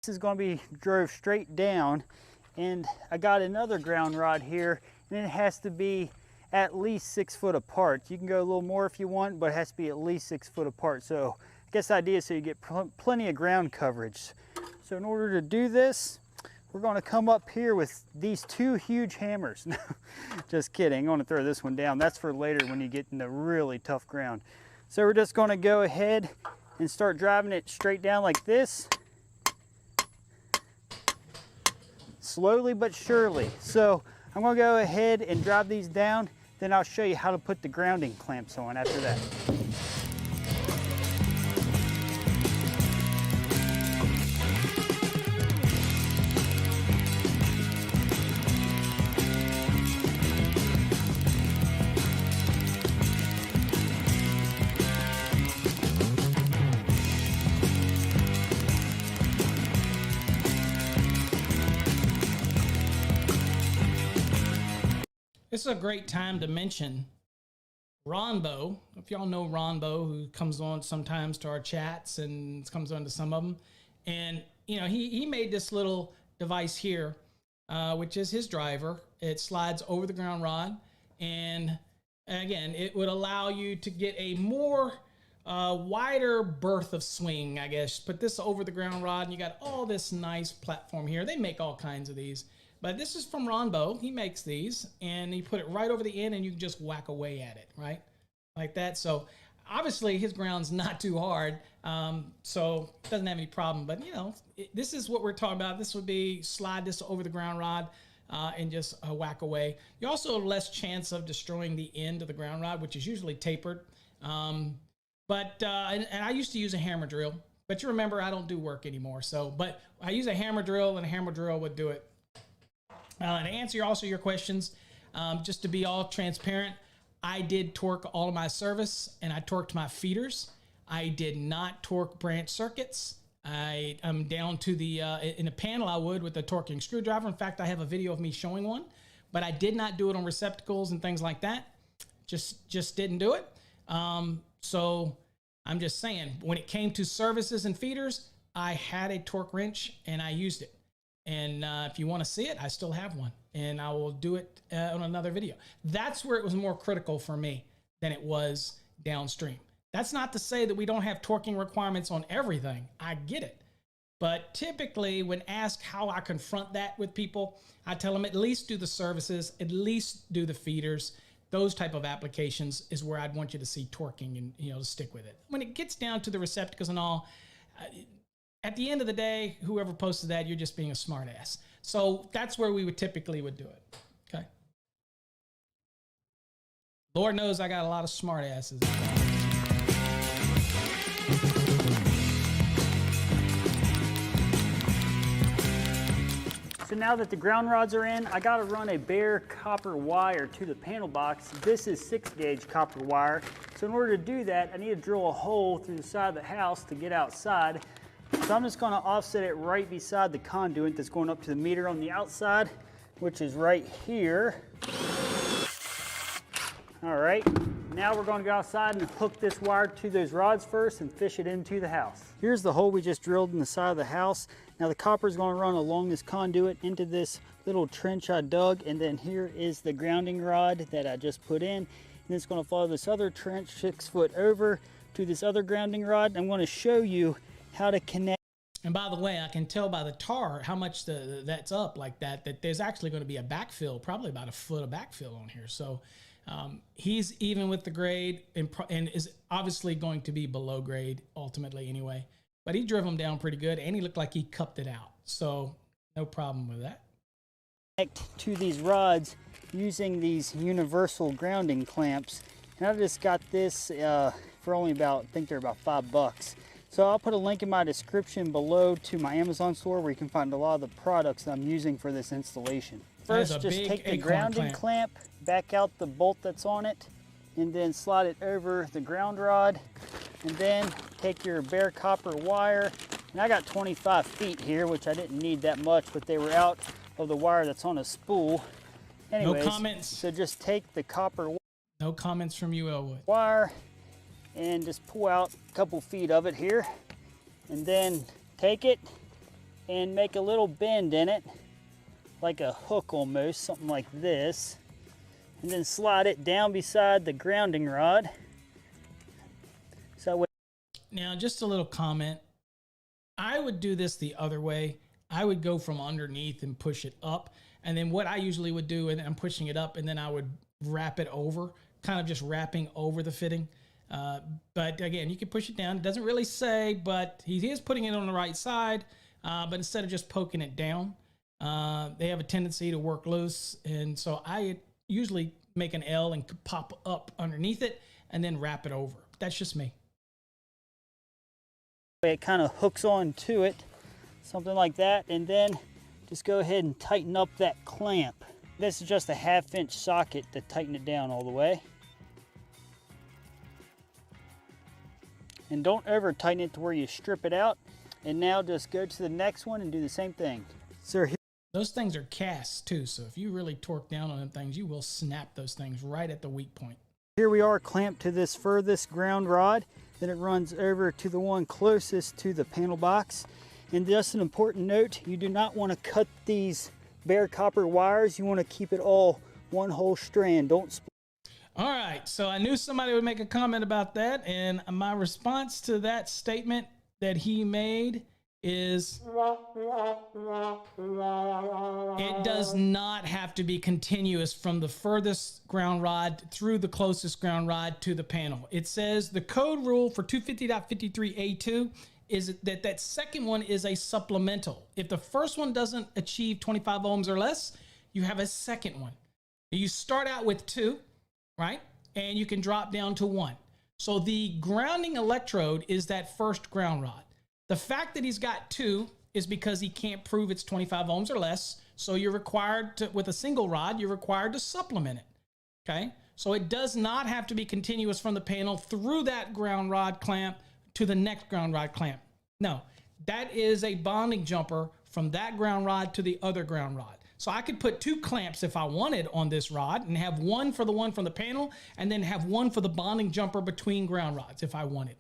[SPEAKER 3] This is going to be drove straight down, and I got another ground rod here, and it has to be at least 6 foot apart. You can go a little more if you want, but it has to be at least 6 foot apart. So I guess the idea is so you get plenty of ground coverage. So in order to do this, we're going to come up here with these 2 huge hammers. No, just kidding. I'm going to throw this one down. That's for later when you get into really tough ground. So we're just going to go ahead and start driving it straight down like this. Slowly but surely. So I'm going to go ahead and drive these down, then I'll show you how to put the grounding clamps on after that.
[SPEAKER 2] This is a great time to mention Ronbo. If y'all know Ronbo, who comes on sometimes to our chats and comes on to some of them. And, you know, he made this little device here, which is his driver. It slides over the ground rod. And again, it would allow you to get a more wider berth of swing, I guess. Put this over the ground rod and you got all this nice platform here. They make all kinds of these. But this is from Ronbo. He makes these, and he put it right over the end, and you can just whack away at it, right? Like that. So obviously his ground's not too hard, so it doesn't have any problem. But, you know, this is what we're talking about. This would be slide this over the ground rod and just whack away. You also have less chance of destroying the end of the ground rod, which is usually tapered. And I used to use a hammer drill, but you remember I don't do work anymore. So, but I use a hammer drill, and a hammer drill would do it. To answer also your questions, just to be all transparent, I did torque all of my service, and I torqued my feeders. I did not torque branch circuits. I'm down to the, in a panel I would with a torquing screwdriver. In fact, I have a video of me showing one, but I did not do it on receptacles and things like that. Just didn't do it. So I'm just saying, when it came to services and feeders, I had a torque wrench and I used it. And if you want to see it, I still have one, and I will do it on another video. That's where it was more critical for me than it was downstream. That's not to say that we don't have torquing requirements on everything. I get it. But typically, when asked how I confront that with people, I tell them at least do the services, at least do the feeders. Those type of applications is where I'd want you to see torquing and, you know, to stick with it. When it gets down to the receptacles and all, at the end of the day, whoever posted that, you're just being a smart ass. So that's where we would typically do it. Okay. Lord knows I got a lot of smart asses.
[SPEAKER 3] So now that the ground rods are in, I got to run a bare copper wire to the panel box. This is 6-gauge copper wire. So in order to do that, I need to drill a hole through the side of the house to get outside. So I'm just going to offset it right beside the conduit that's going up to the meter on the outside, which is right here. All right, now we're going to go outside and hook this wire to those rods first and fish it into the house. Here's the hole we just drilled in the side of the house. Now the copper is going to run along this conduit into this little trench I dug, and then here is the grounding rod that I just put in. And it's going to follow this other trench 6 foot over to this other grounding rod. I'm going to show you how to connect.
[SPEAKER 2] And by the way, I can tell by the tar how much that's up like that there's actually going to be a backfill, probably about a foot of backfill on here. So he's even with the grade and is obviously going to be below grade ultimately anyway. But he drove them down pretty good, and he looked like he cupped it out. So no problem with that.
[SPEAKER 3] Connect to these rods using these universal grounding clamps. And I just got this for only about, I think they're about $5. So I'll put a link in my description below to my Amazon store where you can find a lot of the products that I'm using for this installation. First, just take the grounding clamp, back out the bolt that's on it, and then slide it over the ground rod. And then take your bare copper wire, and I got 25 feet here, which I didn't need that much, but they were out of the wire that's on a spool. Anyways,
[SPEAKER 2] no comments.
[SPEAKER 3] So just take the copper
[SPEAKER 2] no comments from you, Elwood.
[SPEAKER 3] Wire and just pull out a couple feet of it here, and then take it and make a little bend in it, like a hook almost, something like this, and then slide it down beside the grounding rod. So
[SPEAKER 2] now, just a little comment. I would do this the other way. I would go from underneath and push it up, and then what I usually would do, and I'm pushing it up, and then I would wrap it over, kind of just wrapping over the fitting. But again, you can push it down. It doesn't really say, but he is putting it on the right side. But instead of just poking it down, they have a tendency to work loose. And so I usually make an L and pop up underneath it and then wrap it over. That's just me.
[SPEAKER 3] It kind of hooks on to it, something like that, and then just go ahead and tighten up that clamp. This is just a 1/2 inch socket to tighten it down all the way. And don't ever tighten it to where you strip it out. And now just go to the next one and do the same thing. So
[SPEAKER 2] those things are casts too, so if you really torque down on them things, you will snap those things right at the weak point.
[SPEAKER 3] here we are clamped to this furthest ground rod. Then it runs over to the one closest to the panel box. And just an important note, you do not want to cut these bare copper wires. You want to keep it all one whole strand. Don't split.
[SPEAKER 2] All right, so I knew somebody would make a comment about that, and my response to that statement that he made is it does not have to be continuous from the furthest ground rod through the closest ground rod to the panel. It says the code rule for 250.53A2 is that second one is a supplemental. If the first one doesn't achieve 25 ohms or less, you have a second one. You start out with 2, right? And you can drop down to 1. So the grounding electrode is that first ground rod. The fact that he's got 2 is because he can't prove it's 25 ohms or less. So you're required to, with a single rod, you're required to supplement it. Okay. So it does not have to be continuous from the panel through that ground rod clamp to the next ground rod clamp. No, that is a bonding jumper from that ground rod to the other ground rod. So I could put 2 clamps if I wanted on this rod and have one for the one from the panel and then have one for the bonding jumper between ground rods if I wanted.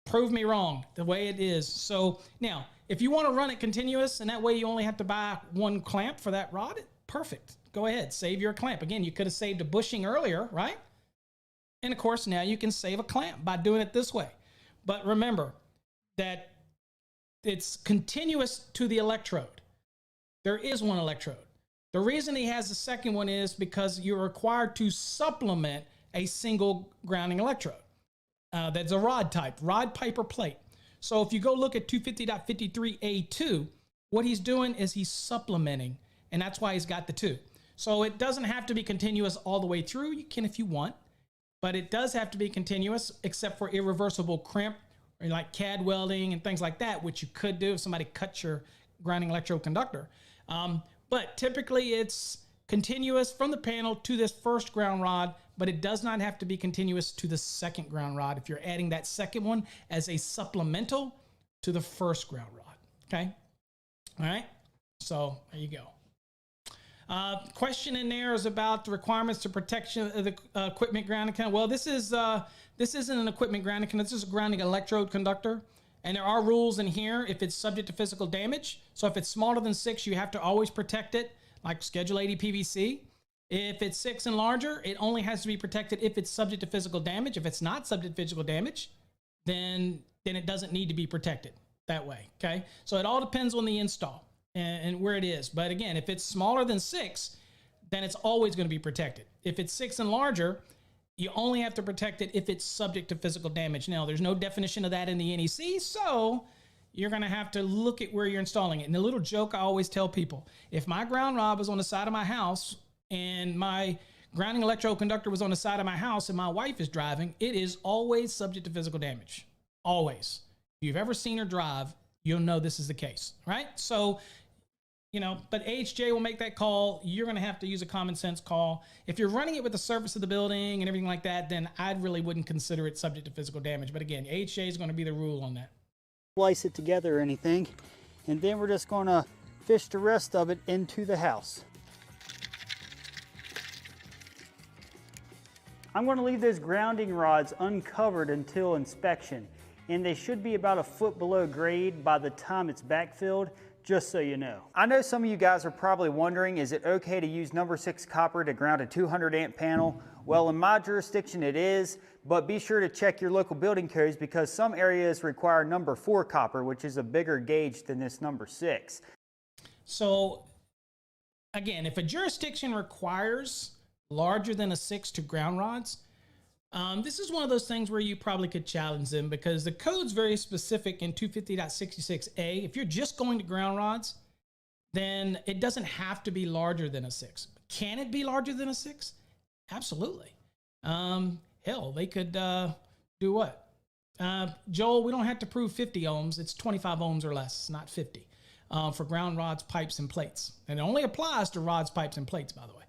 [SPEAKER 2] Prove me wrong the way it is. So now, if you want to run it continuous and that way you only have to buy 1 clamp for that rod, perfect. Go ahead, save your clamp. Again, you could have saved a bushing earlier, right? And of course, now you can save a clamp by doing it this way. But remember that it's continuous to the electrode. There is one electrode. The reason he has the second one is because you're required to supplement a single grounding electrode. That's a rod type, rod, pipe, or plate. So if you go look at 250.53A2, what he's doing is he's supplementing, and that's why he's got the 2. So it doesn't have to be continuous all the way through. You can if you want, but it does have to be continuous except for irreversible crimp or like CAD welding and things like that, which you could do if somebody cuts your grounding electrode conductor. But typically it's continuous from the panel to this first ground rod, but it does not have to be continuous to the second ground rod if you're adding that second one as a supplemental to the first ground rod. Okay. All right. So there you go. Question in there is about the requirements to protection of the equipment grounding conductor. Well, this isn't an equipment grounding conductor. This is a grounding electrode conductor. And there are rules in here if it's subject to physical damage. So if it's smaller than 6, you have to always protect it, like Schedule 80 PVC. If it's 6 and larger, it only has to be protected if it's subject to physical damage. If it's not subject to physical damage, then it doesn't need to be protected that way, okay? So it all depends on the install and where it is. But again, if it's smaller than 6, then it's always going to be protected. If it's 6 and larger, you only have to protect it if it's subject to physical damage. Now, there's no definition of that in the NEC, so you're going to have to look at where you're installing it. And the little joke I always tell people, if my ground rod was on the side of my house and my grounding electrode conductor was on the side of my house and my wife is driving, it is always subject to physical damage. Always. If you've ever seen her drive, you'll know this is the case, right? So, you know, but AHJ will make that call. You're going to have to use a common sense call. If you're running it with the surface of the building and everything like that, then I really wouldn't consider it subject to physical damage. But again, AHJ is going to be the rule on that.
[SPEAKER 3] Splice it together or anything. And then we're just going to fish the rest of it into the house. I'm going to leave those grounding rods uncovered until inspection. And they should be about a foot below grade by the time it's backfilled, just so you know. I know some of you guys are probably wondering, is it okay to use number 6 copper to ground a 200 amp panel? Well, in my jurisdiction it is, but be sure to check your local building codes because some areas require number 4 copper, which is a bigger gauge than this number 6.
[SPEAKER 2] So again, if a jurisdiction requires larger than a 6 to ground rods, This is one of those things where you probably could challenge them because the code's very specific in 250.66a. If you're just going to ground rods, then it doesn't have to be larger than a 6. Can it be larger than a 6? Absolutely. Hell, they could do what? Joel, we don't have to prove 50 ohms. It's 25 ohms or less, not 50, for ground rods, pipes, and plates. And it only applies to rods, pipes, and plates, by the way.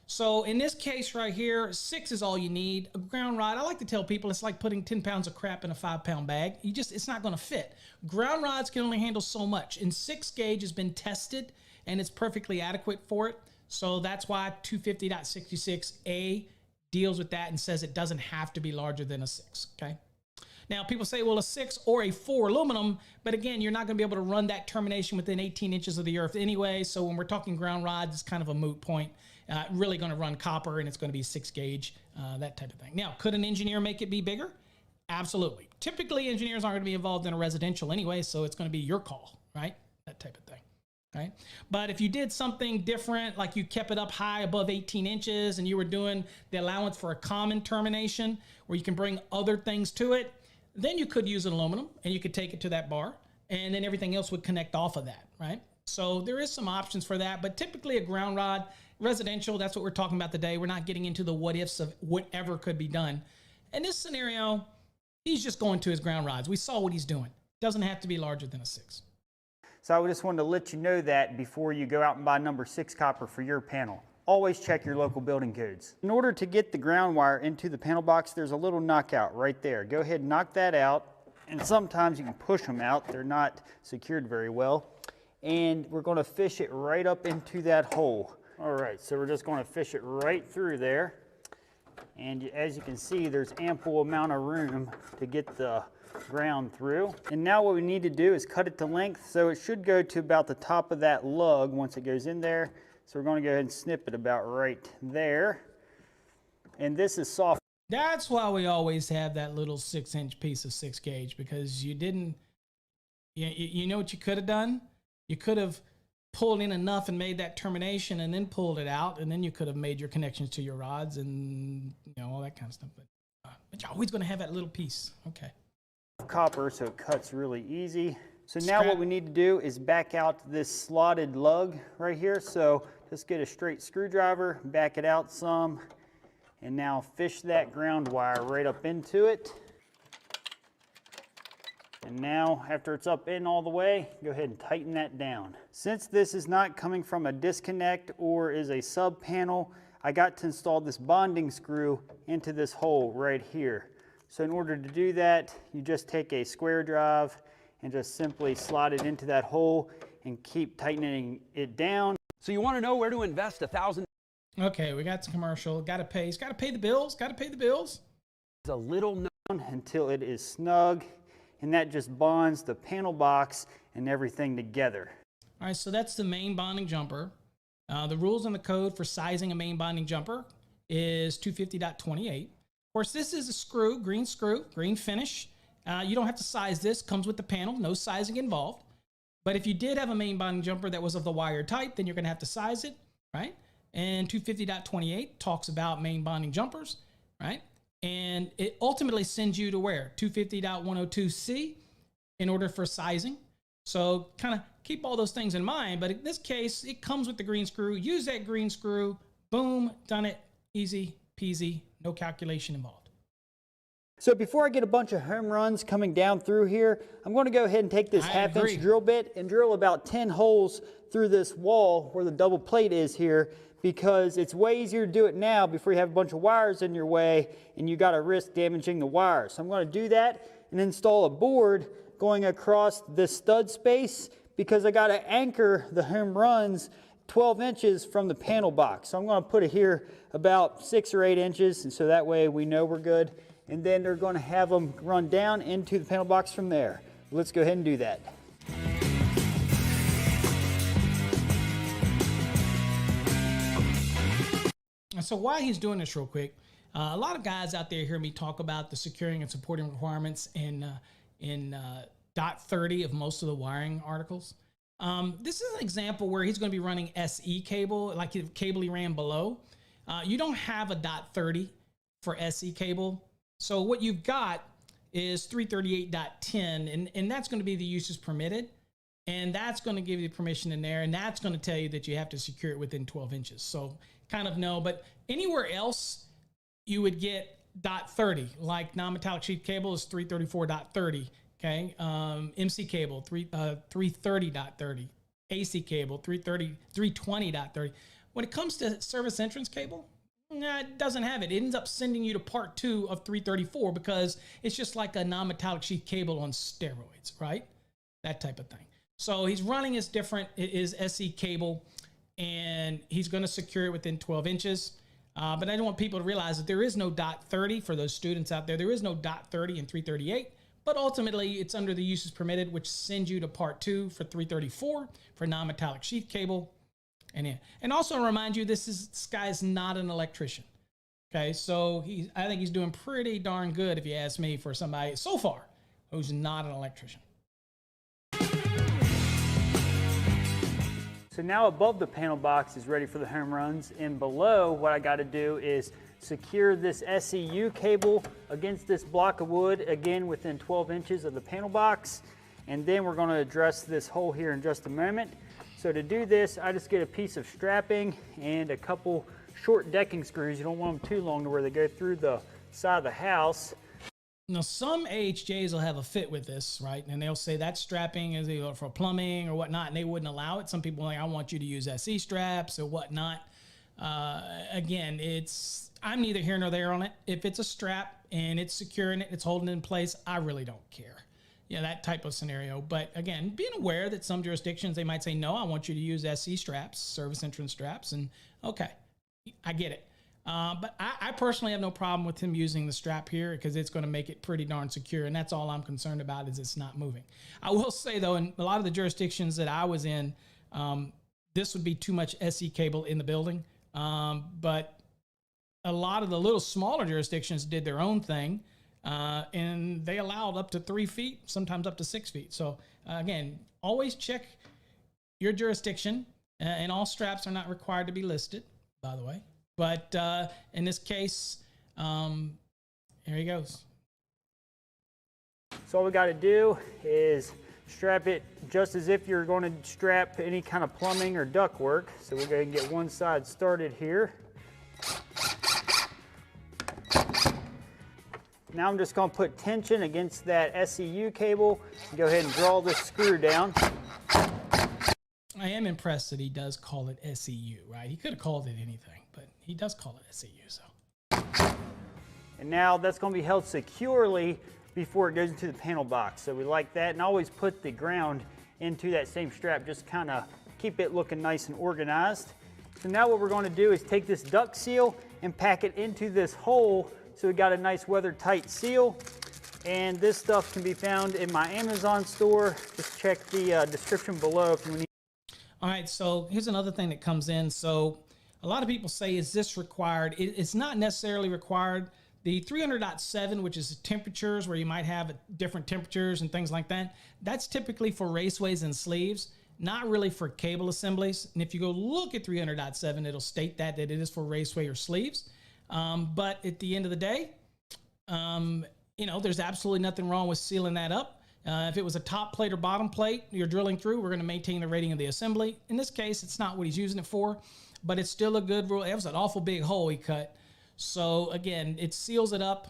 [SPEAKER 2] So in this case right here, 6 is all you need. A ground rod, I like to tell people it's like putting 10 pounds of crap in a 5-pound bag. It's not going to fit. Ground rods can only handle so much. And 6 gauge has been tested and it's perfectly adequate for it. So that's why 250.66a deals with that and says it doesn't have to be larger than a 6, okay? Now, people say, well, a 6 or a 4 aluminum, but again, you're not going to be able to run that termination within 18 inches of the earth anyway, so when we're talking ground rods, it's kind of a moot point. Really going to run copper, and it's going to be 6 gauge, that type of thing. Now, could an engineer make it be bigger? Absolutely. Typically, engineers aren't going to be involved in a residential anyway, so it's going to be your call, right? That type of thing. Right? But if you did something different, like you kept it up high above 18 inches and you were doing the allowance for a common termination where you can bring other things to it, then you could use an aluminum and you could take it to that bar and then everything else would connect off of that, right? So there is some options for that, but typically a ground rod, residential, that's what we're talking about today. We're not getting into the what ifs of whatever could be done. In this scenario, he's just going to his ground rods. We saw what he's doing. Doesn't have to be larger than a 6.
[SPEAKER 3] So I just wanted to let you know that before you go out and buy number 6 copper for your panel. Always check your local building codes. In order to get the ground wire into the panel box, there's a little knockout right there. Go ahead and knock that out. And sometimes you can push them out. They're not secured very well. And we're going to fish it right up into that hole. All right, so we're just going to fish it right through there. And as you can see, there's ample amount of room to get the ground through. And now what we need to do is cut it to length, so it should go to about the top of that lug once it goes in there. So we're going to go ahead and snip it about right there. And this is soft.
[SPEAKER 2] That's why we always have that little 6-inch piece of 6 gauge, because you didn't, you know what you could have done? You could have pulled in enough and made that termination and then pulled it out, and then you could have made your connections to your rods and all that kind of stuff. But you're always going to have that little piece. Okay.
[SPEAKER 3] Copper, so it cuts really easy. So now what we need to do is back out this slotted lug right here. So just get a straight screwdriver, back it out some, and now fish that ground wire right up into it. And now, after it's up in all the way, go ahead and tighten that down. Since this is not coming from a disconnect or is a sub panel, I got to install this bonding screw into this hole right here. So in order to do that, you just take a square drive and just simply slide it into that hole and keep tightening it down.
[SPEAKER 4] So you want to know where to invest $1,000?
[SPEAKER 2] Okay, we got the commercial. Got to pay. He's got to pay the bills. Got to pay the bills.
[SPEAKER 4] It's a little known
[SPEAKER 3] until it is snug, and that just bonds the panel box and everything together.
[SPEAKER 2] All right, so that's the main bonding jumper. The rules in the code for sizing a main bonding jumper is 250.28. Of course, this is a screw, green finish. You don't have to size this, comes with the panel, no sizing involved. But if you did have a main bonding jumper that was of the wire type, then you're gonna have to size it, right? And 250.28 talks about main bonding jumpers, right? And it ultimately sends you to where? 250.102C in order for sizing. So kind of keep all those things in mind, but in this case, it comes with the green screw. Use that green screw, boom, done it, easy peasy, no calculation involved.
[SPEAKER 3] So before I get a bunch of home runs coming down through here, I'm going to go ahead and take this half-inch drill bit and drill about 10 holes through this wall where the double plate is here, because it's way easier to do it now before you have a bunch of wires in your way and you got to risk damaging the wires. So I'm going to do that and install a board going across this stud space, because I got to anchor the home runs 12 inches from the panel box. So I'm going to put it here about 6 or 8 inches, and so that way we know we're good. And then they're going to have them run down into the panel box from there. Let's go ahead and do that.
[SPEAKER 2] So while he's doing this real quick, a lot of guys out there hear me talk about the securing and supporting requirements in dot 30 of most of the wiring articles. This is an example where he's going to be running SE cable, like the cable he ran below. You don't have a dot 30 for SE cable. So what you've got is 338.10, and that's going to be the uses permitted. And that's going to give you permission in there, and that's going to tell you that you have to secure it within 12 inches. So kind of no, but anywhere else you would get .30, like non-metallic sheath cable is 334.30. Okay, MC cable 330.30, AC cable 320.30. When it comes to service entrance cable, nah, it doesn't have it. It ends up sending you to part 2 of 334 because it's just like a non-metallic sheath cable on steroids, right? That type of thing. So he's running his SE cable, and he's going to secure it within 12 inches. But I don't want people to realize that there is no .30 for those students out there. There is no .30 in 338. But ultimately, it's under the uses permitted, which sends you to part 2 for 334 for non-metallic sheath cable. And also remind you, this guy is not an electrician. Okay, so I think he's doing pretty darn good, if you ask me, for somebody so far who's not an electrician.
[SPEAKER 3] So now above the panel box is ready for the home runs, and below what I got to do is secure this SEU cable against this block of wood, again within 12 inches of the panel box. And then we're going to address this hole here in just a moment. So to do this, I just get a piece of strapping and a couple short decking screws. You don't want them too long to where they go through the side of the house.
[SPEAKER 2] Now, some AHJs will have a fit with this, right? And they'll say that strapping is either for plumbing or whatnot, and they wouldn't allow it. Some people are like, I want you to use SE straps or whatnot. Again, I'm neither here nor there on it. If it's a strap and it's securing it, it's holding it in place, I really don't care. Yeah, that type of scenario. But again, being aware that some jurisdictions, they might say, no, I want you to use SE straps, service entrance straps. And okay, I get it. But I personally have no problem with him using the strap here because it's going to make it pretty darn secure. And that's all I'm concerned about, is it's not moving. I will say, though, in a lot of the jurisdictions that I was in, this would be too much SE cable in the building. But a lot of the little smaller jurisdictions did their own thing. And they allowed up to 3 feet, sometimes up to 6 feet. So again, always check your jurisdiction, and all straps are not required to be listed, by the way. But in this case, here he goes.
[SPEAKER 3] So all we got to do is strap it just as if you're going to strap any kind of plumbing or duct work. So we're going to get one side started here. Now I'm just going to put tension against that SEU cable and go ahead and draw this screw down.
[SPEAKER 2] I am impressed that he does call it SEU, right? He could have called it anything, but he does call it SEU. So.
[SPEAKER 3] And now that's going to be held securely before it goes into the panel box. So we like that, and I always put the ground into that same strap, just kind of keep it looking nice and organized. So now what we're going to do is take this duct seal and pack it into this hole so we got a nice weather tight seal. And this stuff can be found in my Amazon store. Just check the description below if you need.
[SPEAKER 2] All right, so here's another thing that comes in. So a lot of people say, is this required? It's not necessarily required. The 300.7, which is temperatures, where you might have different temperatures and things like that, that's typically for raceways and sleeves, not really for cable assemblies. And if you go look at 300.7, it'll state that it is for raceway or sleeves. But at the end of the day, there's absolutely nothing wrong with sealing that up. If it was a top plate or bottom plate you're drilling through, we're going to maintain the rating of the assembly. In this case, it's not what he's using it for, but it's still a good rule. It was an awful big hole he cut. So again, it seals it up,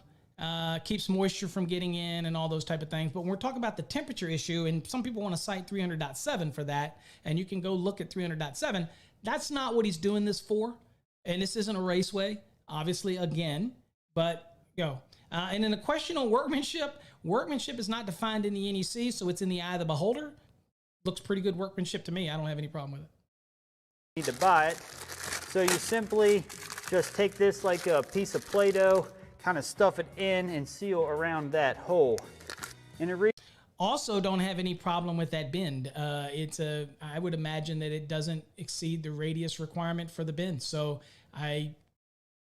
[SPEAKER 2] keeps moisture from getting in and all those type of things. But when we're talking about the temperature issue, and some people want to cite 300.7 for that, and you can go look at 300.7, that's not what he's doing this for. And this isn't a raceway, obviously, again, but and then the question on workmanship is not defined in the NEC, so it's in the eye of the beholder. Looks pretty good workmanship to me. I don't have any problem with it.
[SPEAKER 3] Need to buy it. So you simply just take this like a piece of Play-Doh, kind of stuff it in and seal around that hole. And
[SPEAKER 2] also don't have any problem with that bend. I would imagine that it doesn't exceed the radius requirement for the bend. So I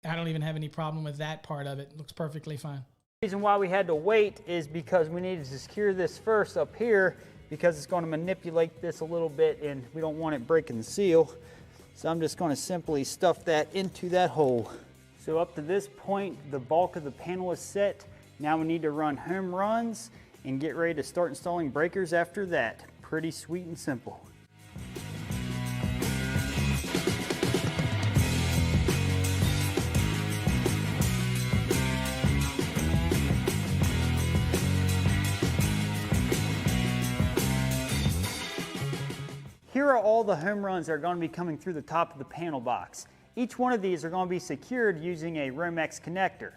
[SPEAKER 2] don't even have any problem with that part of it. It looks perfectly fine.
[SPEAKER 3] The reason why we had to wait is because we needed to secure this first up here, because it's going to manipulate this a little bit and we don't want it breaking the seal. So I'm just going to simply stuff that into that hole. So up to this point, the bulk of the panel is set. Now we need to run home runs and get ready to start installing breakers after that. Pretty sweet and simple. Here are all the home runs that are going to be coming through the top of the panel box. Each one of these are going to be secured using a Romex connector.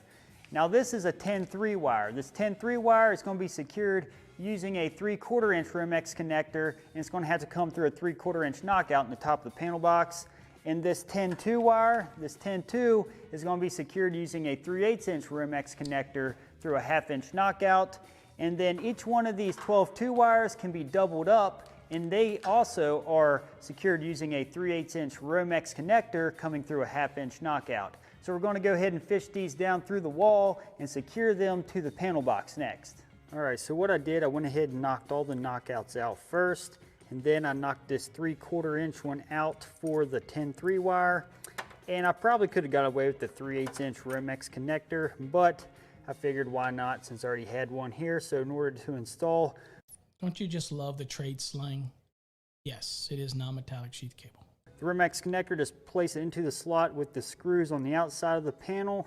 [SPEAKER 3] Now this is a 10-3 wire. This 10-3 wire is going to be secured using a 3/4 inch Romex connector, and it's going to have to come through a 3/4 inch knockout in the top of the panel box. And this 10-2 wire, this 10-2 is going to be secured using a 3/8 inch Romex connector through a 1/2 inch knockout. And then each one of these 12-2 wires can be doubled up, and they also are secured using a 3/8 inch Romex connector coming through a 1/2 inch knockout. So we're going to go ahead and fish these down through the wall and secure them to the panel box next. All right, so what I did, I went ahead and knocked all the knockouts out first, and then I knocked this 3/4 inch one out for the 10-3 wire. And I probably could have got away with the 3/8 inch Romex connector, but I figured why not, since I already had one here. So in order to install,
[SPEAKER 2] Don't you just love the trade slang? Yes, it is non-metallic sheath cable.
[SPEAKER 3] the Romex connector, just place it into the slot with the screws on the outside of the panel,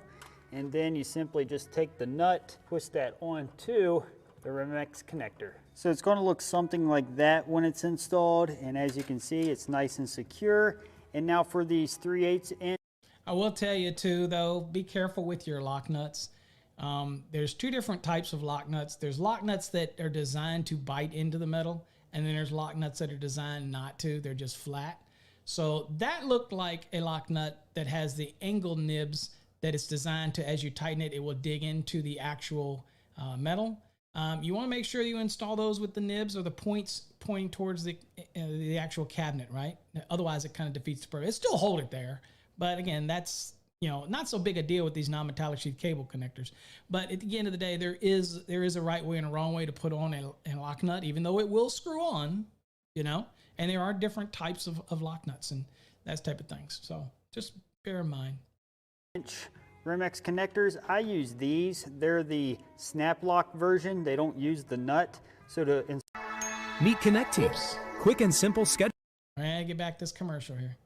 [SPEAKER 3] and then you simply just take the nut, twist that onto the Romex connector. So it's going to look something like that when it's installed, and as you can see, it's nice and secure. And now for these 3/8 inch.
[SPEAKER 2] I will tell you too, though, be careful with your lock nuts. There's two different types of lock nuts. There's lock nuts that are designed to bite into the metal, and then there's lock nuts that are designed not to. They're just flat. So that looked like a lock nut that has the angled nibs that it's designed to, as you tighten it, it will dig into the actual metal. You want to make sure you install those with the nibs or the points pointing towards the actual cabinet, right? Otherwise, it kind of defeats the purpose. It still hold it there, but again, that's not so big a deal with these non-metallic sheath cable connectors. But at the end of the day, there is a right way and a wrong way to put on a lock nut, even though it will screw on, and there are different types of lock nuts and that type of things. So just bear in mind.
[SPEAKER 3] Romex connectors, I use these. They're the snap lock version. They don't use the nut. So to
[SPEAKER 1] Meet Connect Tips. Quick and simple schedule.
[SPEAKER 2] All right, get back this commercial here.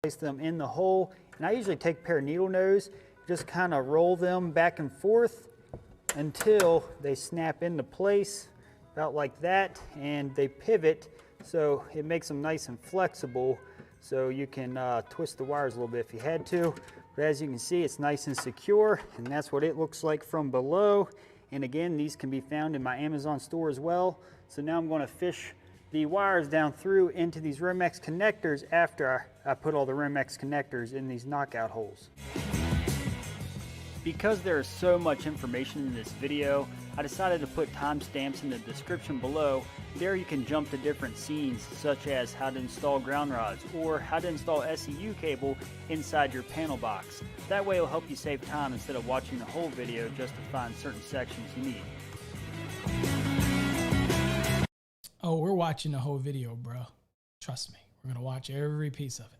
[SPEAKER 3] place them in the hole, and I usually take a pair of needle nose, just kind of roll them back and forth until they snap into place, about like that, and they pivot, so it makes them nice and flexible, so you can twist the wires a little bit if you had to. But as you can see, it's nice and secure, and that's what it looks like from below. And again, these can be found in my Amazon store as well. So now I'm going to fish the wires down through into these Romex connectors after I put all the Romex connectors in these knockout holes. Because there is so much information in this video, I decided to put timestamps in the description below. There you can jump to different scenes, such as how to install ground rods or how to install SEU cable inside your panel box. That way it will help you save time instead of watching the whole video just to find certain sections you need.
[SPEAKER 2] Oh, we're watching the whole video, bro. Trust me, we're gonna watch every piece of it.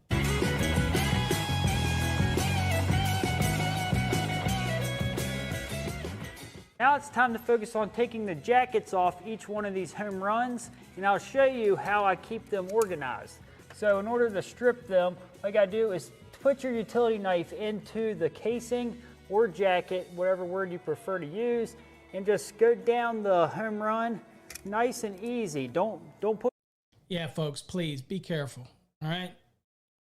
[SPEAKER 3] Now it's time to focus on taking the jackets off each one of these home runs, and I'll show you how I keep them organized. So in order to strip them, all you gotta do is put your utility knife into the casing or jacket, whatever word you prefer to use, and just go down the home run. Nice and easy. Don't put.
[SPEAKER 2] Yeah, folks, please be careful. All right,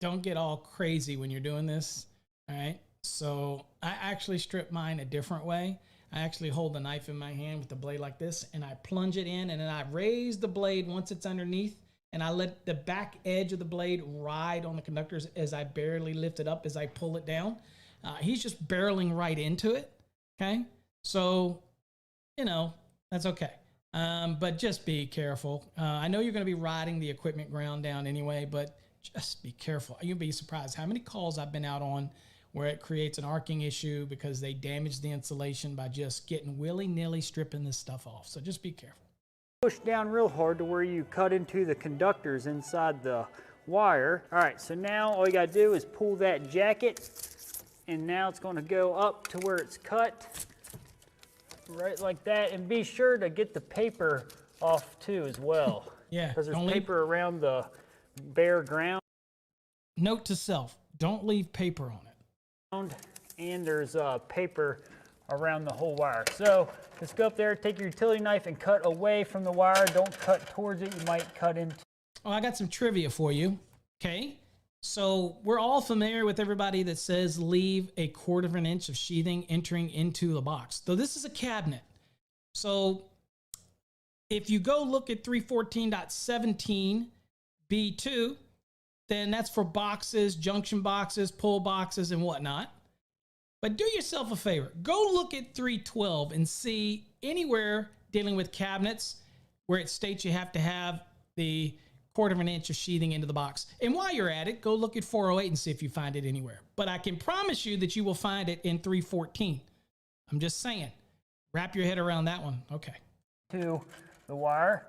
[SPEAKER 2] don't get all crazy when you're doing this. All right, so I actually strip mine a different way. I actually hold the knife in my hand with the blade like this, and I plunge it in, and then I raise the blade once it's underneath, and I let the back edge of the blade ride on the conductors as I barely lift it up as I pull it down. He's just barreling right into it. Okay, so that's okay. But just be careful. I know you're going to be riding the equipment ground down anyway, but just be careful. You'll be surprised how many calls I've been out on where it creates an arcing issue because they damage the insulation by just getting willy-nilly stripping this stuff off. So just be careful.
[SPEAKER 3] Push down real hard to where you cut into the conductors inside the wire. All right, so now all you gotta do is pull that jacket, and now it's gonna go up to where it's cut, right like that, and be sure to get the paper off too as well.
[SPEAKER 2] Yeah,
[SPEAKER 3] because there's
[SPEAKER 2] don't leave-
[SPEAKER 3] paper around the bare ground,
[SPEAKER 2] Note to self, don't leave paper on it.
[SPEAKER 3] and there's paper around the whole wire. So just go up there, take your utility knife and cut away from the wire. Don't cut towards it, you might cut into.
[SPEAKER 2] Oh, I got some trivia for you. Okay. So we're all familiar with everybody that says leave a 1/4 of an inch of sheathing entering into the box. So this is a cabinet. So if you go look at 314.17 B2, then that's for boxes, junction boxes, pull boxes, and whatnot. But do yourself a favor. Go look at 312 and see anywhere dealing with cabinets where it states you have to have the 1/4 of an inch of sheathing into the box. And while you're at it, go look at 408 and see if you find it anywhere. But I can promise you that you will find it in 314. I'm just saying. Wrap your head around that one. Okay.
[SPEAKER 3] To the wire.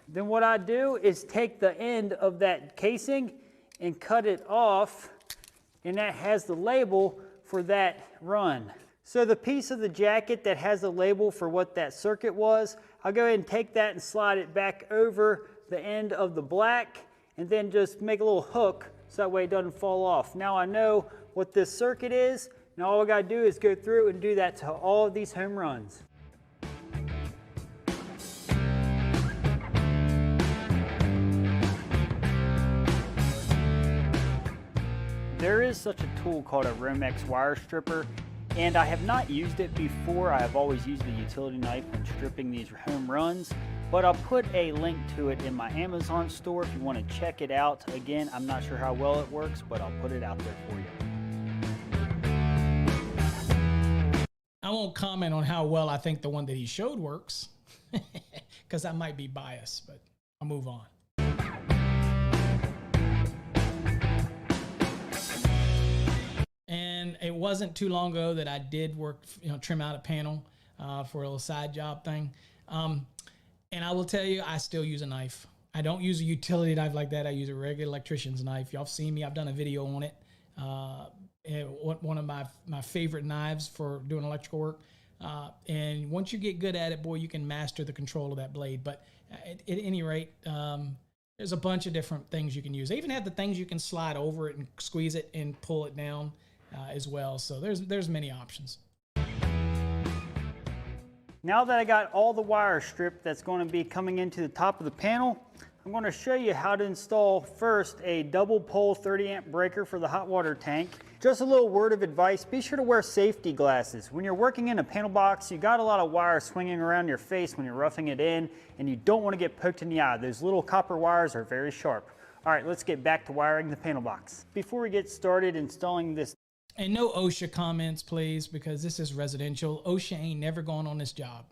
[SPEAKER 3] Then what I do is take the end of that casing and cut it off, and that has the label for that run. So the piece of the jacket that has the label for what that circuit was, I'll go ahead and take that and slide it back over the end of the black, and then just make a little hook so that way it doesn't fall off. Now I know what this circuit is. Now all I gotta do is go through and do that to all of these home runs. There is such a tool called a Romex wire stripper, and I have not used it before. I have always used the utility knife when stripping these home runs, but I'll put a link to it in my Amazon store if you want to check it out. Again, I'm not sure how well it works, but I'll put it out there for you.
[SPEAKER 2] I won't comment on how well I think the one that he showed works because I might be biased, but I'll move on. And it wasn't too long ago that I did work, trim out a panel for a little side job thing. And I will tell you, I still use a knife. I don't use a utility knife like that. I use a regular electrician's knife. Y'all have seen me. I've done a video on it. One of my favorite knives for doing electrical work. And once you get good at it, boy, you can master the control of that blade. But at any rate, there's a bunch of different things you can use. They even have the things you can slide over it and squeeze it and pull it down as well. So there's many options.
[SPEAKER 3] Now that I got all the wire stripped that's going to be coming into the top of the panel, I'm going to show you how to install first a double pole 30 amp breaker for the hot water tank. Just a little word of advice, be sure to wear safety glasses. When you're working in a panel box, you got a lot of wire swinging around your face when you're roughing it in, and you don't want to get poked in the eye. Those little copper wires are very sharp. All right, let's get back to wiring the panel box. Before we get started installing this,
[SPEAKER 2] and no OSHA comments, please, because this is residential. OSHA ain't never gone on this job.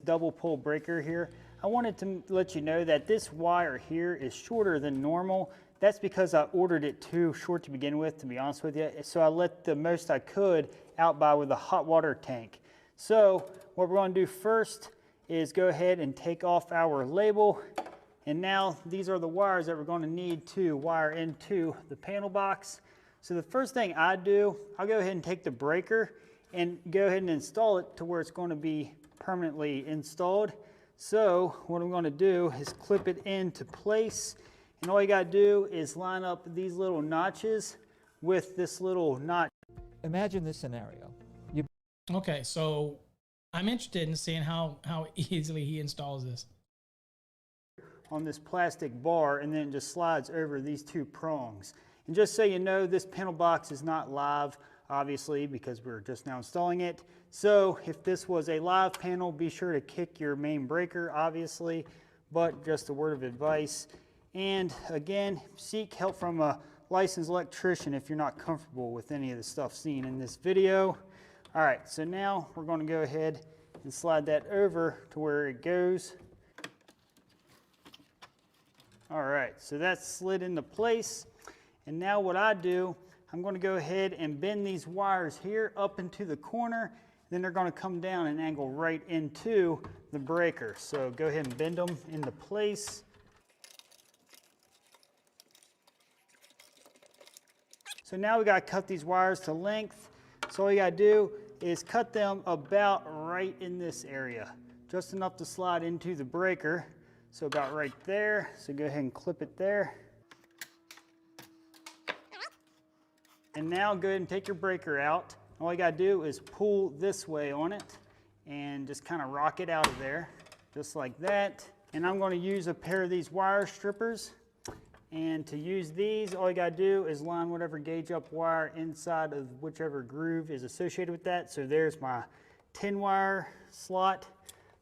[SPEAKER 3] Double pole breaker here, I wanted to let you know that this wire here is shorter than normal. That's because I ordered it too short to begin with, to be honest with you. So I let the most I could out by with a hot water tank. So what we're going to do first is go ahead and take off our label. And now these are the wires that we're going to need to wire into the panel box. So the first thing I do, I'll go ahead and take the breaker and go ahead and install it to where it's going to be permanently installed. So what I'm going to do is clip it into place, and all you got to do is line up these little notches with this little notch.
[SPEAKER 5] Imagine this scenario.
[SPEAKER 2] Okay, so I'm interested in seeing how easily he installs this.
[SPEAKER 3] On this plastic bar, and then it just slides over these two prongs. And just so you know, this panel box is not live, obviously, because we're just now installing it. So if this was a live panel, be sure to kick your main breaker, obviously, but just a word of advice. And again, seek help from a licensed electrician if you're not comfortable with any of the stuff seen in this video. All right, so now we're going to go ahead and slide that over to where it goes. All right, so that's slid into place. And now what I do, I'm going to go ahead and bend these wires here up into the corner. Then they're going to come down and angle right into the breaker. So go ahead and bend them into place. So now we got to cut these wires to length. So all you got to do is cut them about right in this area, just enough to slide into the breaker. So about right there. So go ahead and clip it there. And now go ahead and take your breaker out. All you gotta do is pull this way on it and just kind of rock it out of there, just like that. And I'm gonna use a pair of these wire strippers. And to use these, all you gotta do is line whatever gauge up wire inside of whichever groove is associated with that. So there's my 10 wire slot.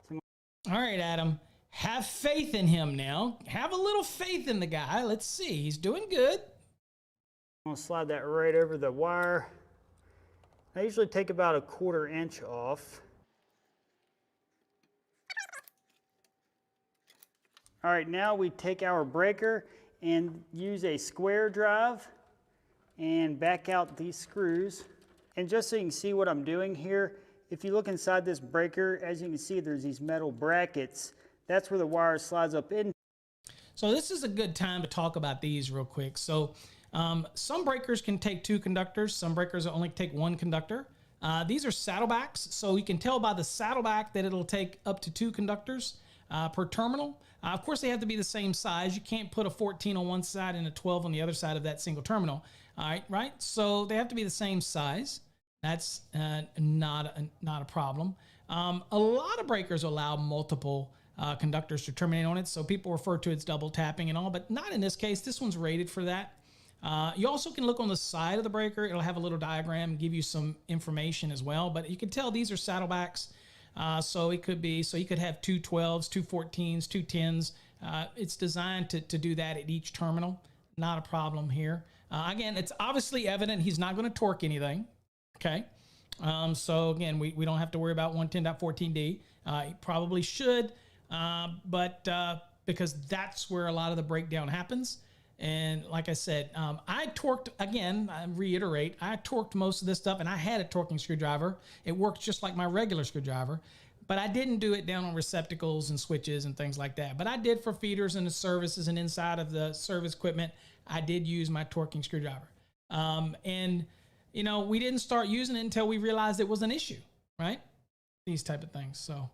[SPEAKER 2] All right, Adam, have faith in him now. Have a little faith in the guy. Let's see, he's doing good.
[SPEAKER 3] I'm gonna slide that right over the wire. I usually take about a 1/4 inch off. All right, now we take our breaker and use a square drive and back out these screws. And just so you can see what I'm doing here, if you look inside this breaker, as you can see, there's these metal brackets. That's where the wire slides up in.
[SPEAKER 2] So this is a good time to talk about these real quick. So some breakers can take 2 conductors. Some breakers only take 1 conductor. These are saddlebacks. So you can tell by the saddleback that it'll take up to 2 conductors per terminal. Of course, they have to be the same size. You can't put a 14 on one side and a 12 on the other side of that single terminal. All right, right? So they have to be the same size. That's not a problem. A lot of breakers allow multiple conductors to terminate on it. So people refer to it as double tapping and all, but not in this case. This one's rated for that. You also can look on the side of the breaker. It'll have a little diagram, give you some information as well, but you can tell these are saddlebacks. So it could be, so you could have 2 12s, 2 14s, 2 10s. It's designed to do that at each terminal. Not a problem here. Again, it's obviously evident he's not going to torque anything. Okay. So again, we don't have to worry about 110.14D. He probably should, but because that's where a lot of the breakdown happens. And like I said, I torqued, again, I reiterate, I torqued most of this stuff, and I had a torquing screwdriver. It works just like my regular screwdriver, but I didn't do it down on receptacles and switches and things like that. But I did for feeders and the services and inside of the service equipment, I did use my torquing screwdriver. And, you know, we didn't start using it until we realized it was an issue, right? These type of things, so.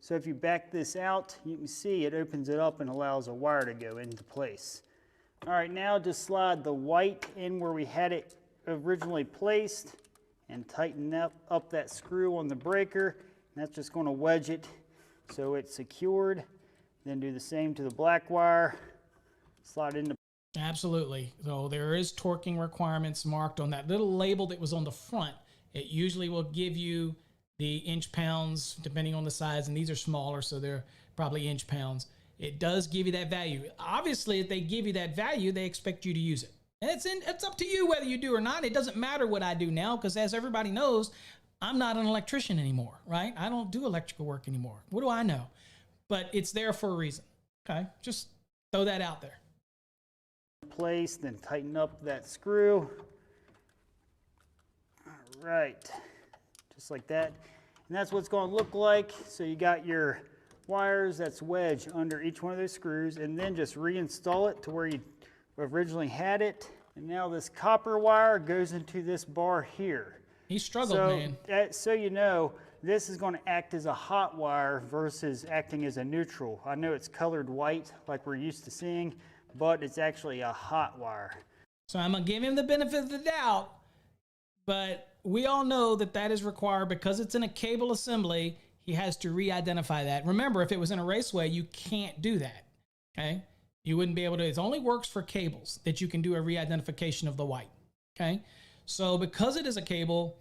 [SPEAKER 3] So if you back this out, you can see it opens it up and allows a wire to go into place. All right, now just slide the white in where we had it originally placed and tighten up that screw on the breaker. And that's just going to wedge it so it's secured. Then do the same to the black wire. Slide into.
[SPEAKER 2] Absolutely. So there is torquing requirements marked on that little label that was on the front. It usually will give you the inch pounds depending on the size, and these are smaller, so they're probably inch pounds. It does give you that value. Obviously, if they give you that value, they expect you to use it. And it's up to you whether you do or not. It doesn't matter what I do now, because as everybody knows, I'm not an electrician anymore, right? I don't do electrical work anymore. What do I know? But it's there for a reason. Okay, just throw that out there.
[SPEAKER 3] Place, then tighten up that screw. All right, just like that. And that's what it's going to look like. So you got your wires that's wedged under each one of those screws, and then just reinstall it to where you originally had it. And now this copper wire goes into this bar here.
[SPEAKER 2] He struggled, man.
[SPEAKER 3] So you know, this is going to act as a hot wire versus acting as a neutral. I know it's colored white like we're used to seeing, but it's actually a hot wire.
[SPEAKER 2] So I'm going to give him the benefit of the doubt, but we all know that that is required because it's in a cable assembly. He has to re-identify that. Remember, if it was in a raceway, you can't do that, okay? You wouldn't be able to. It only works for cables that you can do a re-identification of the white, okay? So because it is a cable,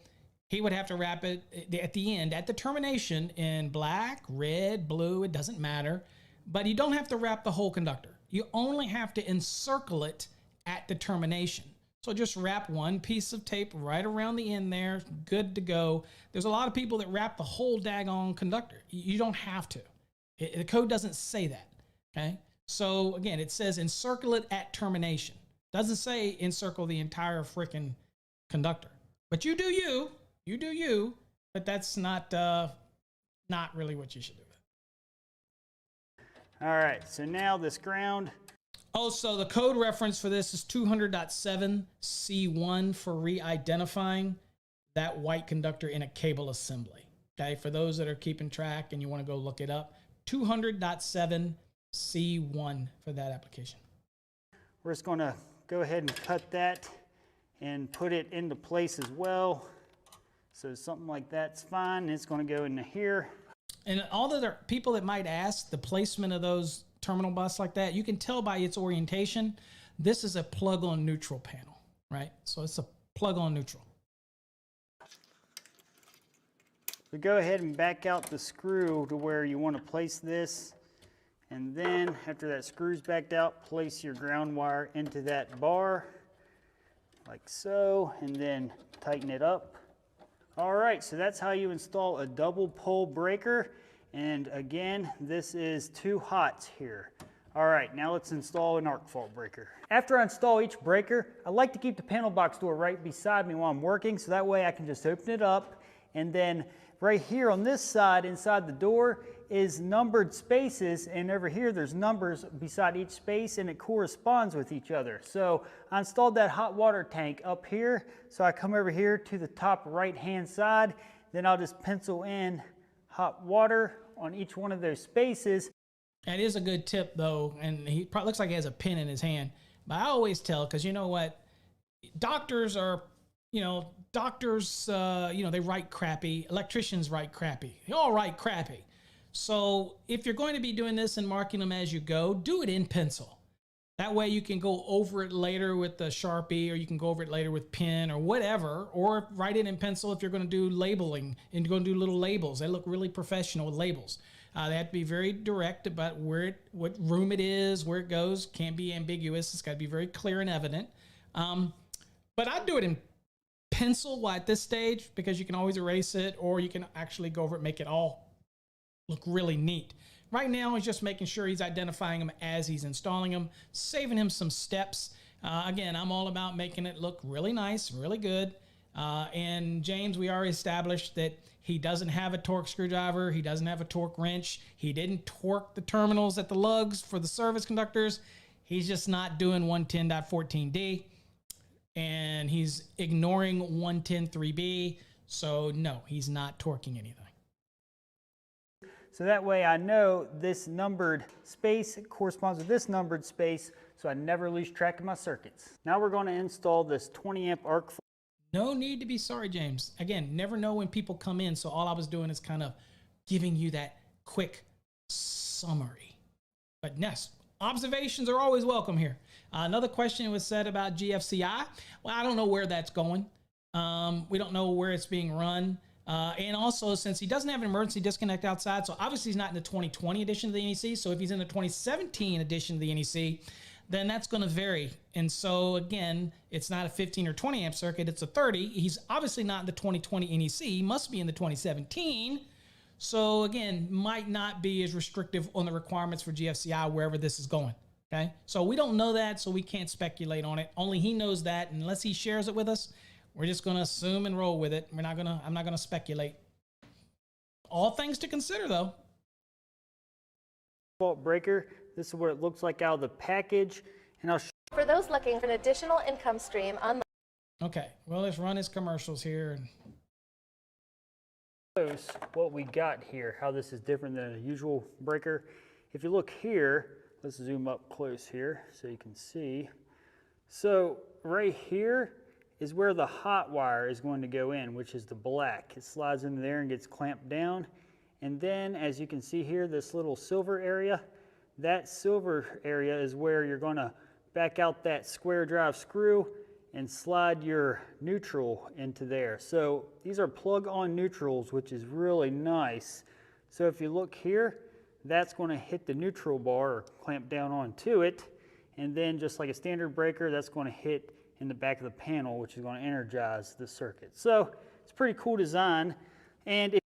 [SPEAKER 2] he would have to wrap it at the end, at the termination, in black, red, blue, it doesn't matter. But you don't have to wrap the whole conductor. You only have to encircle it at the termination. So just wrap one piece of tape right around the end there, good to go. There's a lot of people that wrap the whole daggone conductor. You don't have to. The code doesn't say that, okay? So again, it says encircle it at termination. Doesn't say encircle the entire freaking conductor. But you do you, but that's not really what you should do.
[SPEAKER 3] All right, so now this ground.
[SPEAKER 2] Oh, so the code reference for this is 200.7C1 for re-identifying that white conductor in a cable assembly. Okay, for those that are keeping track and you want to go look it up, 200.7C1 for that application.
[SPEAKER 3] We're just going to go ahead and cut that and put it into place as well. So something like that's fine. It's going to go into here.
[SPEAKER 2] And all the other people that might ask the placement of those terminal bus like that, you can tell by its orientation, this is a plug-on neutral panel, right? So it's a plug-on neutral.
[SPEAKER 3] So go ahead and back out the screw to where you want to place this. And then after that screw's backed out, place your ground wire into that bar like so, and then tighten it up. All right, so that's how you install a double pole breaker. And again, this is 2 hots here. All right, now let's install an arc fault breaker. After I install each breaker, I like to keep the panel box door right beside me while I'm working, so that way I can just open it up. And then right here on this side, inside the door, is numbered spaces, and over here there's numbers beside each space, and it corresponds with each other. So I installed that hot water tank up here, so I come over here to the top right hand side, then I'll just pencil in hot water on each one of those spaces.
[SPEAKER 2] That is a good tip though, and he probably looks like he has a pen in his hand, but I always tell, because you know what, doctors are, they write crappy, electricians write crappy, they all write crappy. So if you're going to be doing this and marking them as you go, do it in pencil. That way you can go over it later with the Sharpie, or you can go over it later with pen or whatever, or write it in pencil if you're going to do labeling and you're going to do little labels. They look really professional with labels. They have to be very direct about what room it is, where it goes. Can't be ambiguous. It's got to be very clear and evident. But I'd do it in pencil at this stage, because you can always erase it, or you can actually go over it, make it all look really neat. Right now, he's just making sure he's identifying them as he's installing them, saving him some steps. Again, I'm all about making it look really nice, really good. And James, we already established that he doesn't have a torque screwdriver. He doesn't have a torque wrench. He didn't torque the terminals at the lugs for the service conductors. He's just not doing 110.14D. And he's ignoring 110.3B. So no, he's not torquing anything.
[SPEAKER 3] So that way I know this numbered space corresponds with this numbered space, so I never lose track of my circuits. Now we're going to install this 20 amp arc.
[SPEAKER 2] No need to be sorry, James. Again, never know when people come in, so all I was doing is kind of giving you that quick summary. But yes, observations are always welcome here. Another question was said about GFCI. Well, I don't know where that's going. We don't know where it's being run. And also, since he doesn't have an emergency disconnect outside, so obviously he's not in the 2020 edition of the NEC. So if he's in the 2017 edition of the NEC, then that's going to vary. And so again, it's not a 15 or 20 amp circuit, it's a 30. He's obviously not in the 2020 NEC, he must be in the 2017. So again, might not be as restrictive on the requirements for GFCI wherever this is going. Okay, so we don't know that, so we can't speculate on it. Only he knows that, and unless he shares it with us, we're just going to assume and roll with it. I'm not going to speculate. All things to consider, though.
[SPEAKER 3] Fault breaker. This is what it looks like out of the package, and I'll
[SPEAKER 6] For those looking for an additional income stream on the
[SPEAKER 2] Okay, well, let's run his commercials here.
[SPEAKER 3] show what we got here, how this is different than a usual breaker. If you look here, let's zoom up close here so you can see. So right here is where the hot wire is going to go in, which is the black. It slides into there and gets clamped down. And then, as you can see here, this little silver area, that silver area is where you're going to back out that square drive screw and slide your neutral into there. So these are plug-on neutrals, which is really nice. So if you look here, that's going to hit the neutral bar or clamp down onto it. And then, just like a standard breaker, that's going to hit in the back of the panel, which is going to energize the circuit. So it's a pretty cool design. And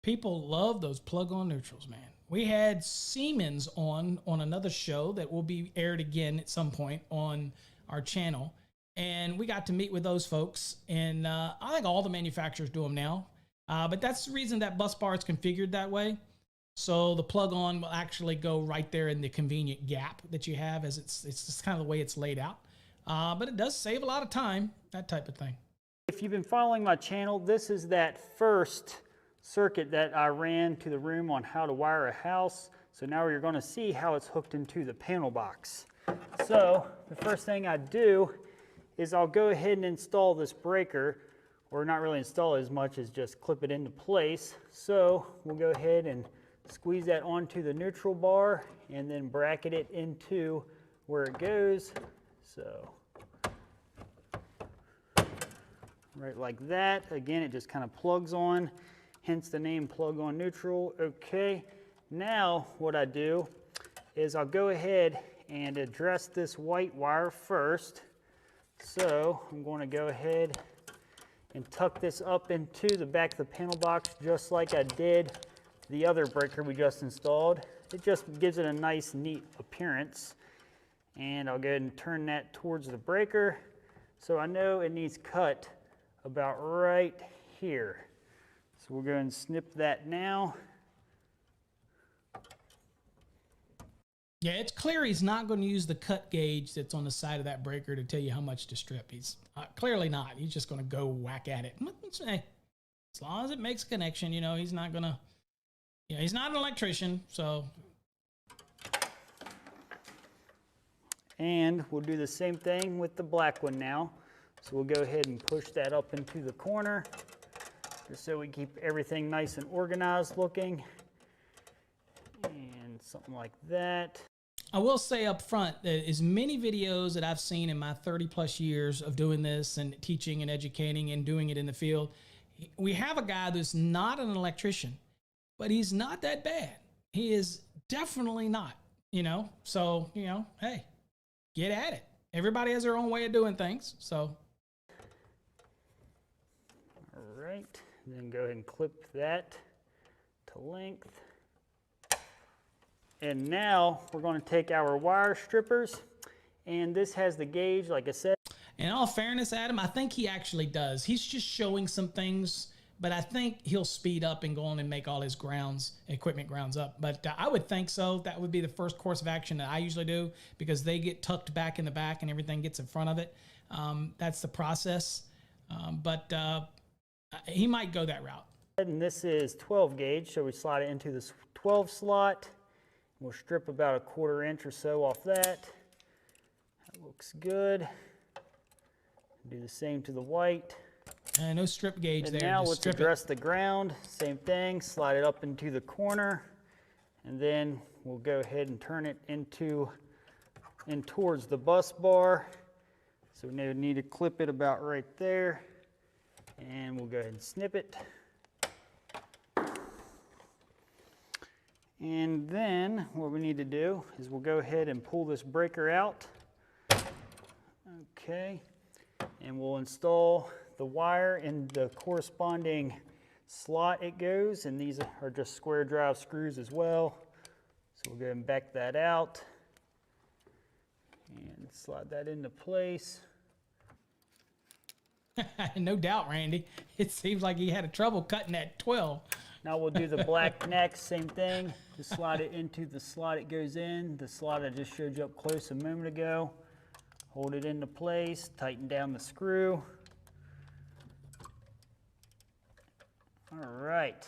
[SPEAKER 2] People love those plug-on neutrals, man. We had Siemens on another show that will be aired again at some point on our channel. And we got to meet with those folks. And I think all the manufacturers do them now. But that's the reason that bus bar is configured that way. So the plug on will actually go right there in the convenient gap that you have, as it's just kind of the way it's laid out. But it does save a lot of time, that type of thing.
[SPEAKER 3] If you've been following my channel, this is that first circuit that I ran to the room on how to wire a house. So now you're going to see how it's hooked into the panel box. So the first thing I do is I'll go ahead and install this breaker, or not really install it as much as just clip it into place. So we'll go ahead and squeeze that onto the neutral bar and then bracket it into where it goes. So right like that. Again, it just kind of plugs on, hence the name plug on neutral. Okay, now what I do is I'll go ahead and address this white wire first. So I'm going to go ahead and tuck this up into the back of the panel box just like I did the other breaker we just installed. It just gives it a nice, neat appearance. And I'll go ahead and turn that towards the breaker. So I know it needs cut about right here. So we'll go ahead and snip that now.
[SPEAKER 2] Yeah, it's clear he's not going to use the cut gauge that's on the side of that breaker to tell you how much to strip. He's clearly not. He's just going to go whack at it. Hey, as long as it makes a connection, you know, he's not going to, you know, he's not an electrician, so.
[SPEAKER 3] And we'll do the same thing with the black one now. So we'll go ahead and push that up into the corner, just so we keep everything nice and organized looking. And something like that.
[SPEAKER 2] I will say up front that as many videos that I've seen in my 30 plus years of doing this and teaching and educating and doing it in the field, we have a guy that's not an electrician, but he's not that bad. He is definitely not, you know? So, you know, hey, get at it. Everybody has their own way of doing things, so.
[SPEAKER 3] All right, then go ahead and clip that to length. And now we're going to take our wire strippers, and this has the gauge, like I said.
[SPEAKER 2] In all fairness, Adam, I think he actually does. He's just showing some things, but I think he'll speed up and go on and make all his equipment grounds up. But I would think so. That would be the first course of action that I usually do, because they get tucked back in the back and everything gets in front of it. That's the process. But he might go that route.
[SPEAKER 3] And this is 12 gauge, so we slide it into this 12 slot. We'll strip about a 1/4 inch or so off that. That looks good. Do the same to the white.
[SPEAKER 2] No strip gauge
[SPEAKER 3] And
[SPEAKER 2] there.
[SPEAKER 3] now
[SPEAKER 2] just
[SPEAKER 3] let's
[SPEAKER 2] strip
[SPEAKER 3] address the ground. Same thing, slide it up into the corner. And then we'll go ahead and turn it in towards the bus bar. So we need to clip it about right there. And we'll go ahead and snip it. And then what we need to do is we'll go ahead and pull this breaker out. Okay, and we'll install the wire in the corresponding slot it goes, and these are just square drive screws as well. So we'll go ahead and back that out and slide that into place.
[SPEAKER 2] No doubt, Randy. It seems like he had a trouble cutting that 12.
[SPEAKER 3] Now we'll do the black next, same thing. Just slide it into the slot it goes in. The slot I just showed you up close a moment ago. Hold it into place, tighten down the screw. All right.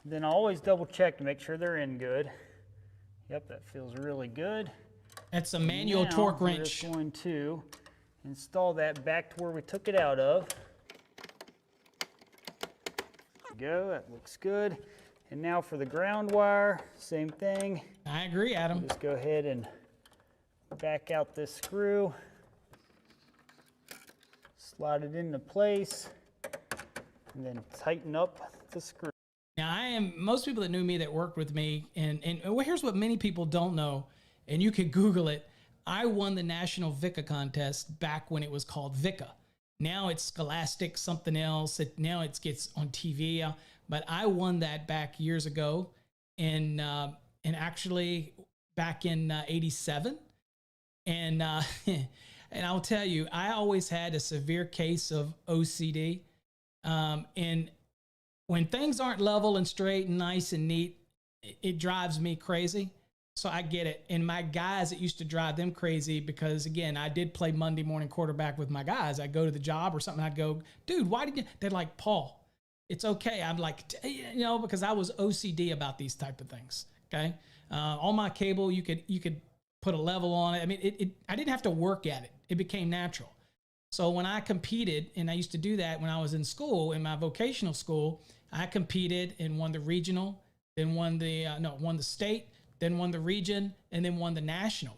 [SPEAKER 3] Then I'll always double check to make sure they're in good. Yep, that feels really good.
[SPEAKER 2] That's a manual
[SPEAKER 3] Now,
[SPEAKER 2] torque
[SPEAKER 3] we're
[SPEAKER 2] wrench.
[SPEAKER 3] just going to install that back to where we took it out of. Go, that looks good. And now for the ground wire, same thing.
[SPEAKER 2] I agree, Adam.
[SPEAKER 3] Just go ahead and back out this screw, slide it into place, and then tighten up the screw.
[SPEAKER 2] Now, most people that knew me, that worked with me, and well, here's what many people don't know, and you could Google it. I won the National VICA contest back when it was called VICA. Now it's Scholastic something else. Now it gets on TV. But I won that back years ago, and actually back in '87. And and I'll tell you, I always had a severe case of OCD. And when things aren't level and straight and nice and neat, it drives me crazy. So I get it. And my guys, it used to drive them crazy because, again, I did play Monday morning quarterback with my guys. I'd go to the job or something. I'd go, dude, why did you? They're like, Paul, it's okay. I'm like, you know, because I was OCD about these type of things. Okay. On my cable, you could put a level on it. I mean, I didn't have to work at it. It became natural. So when I competed, and I used to do that when I was in school, in my vocational school, I competed and won the regional, then won the state, then won the region, and then won the national.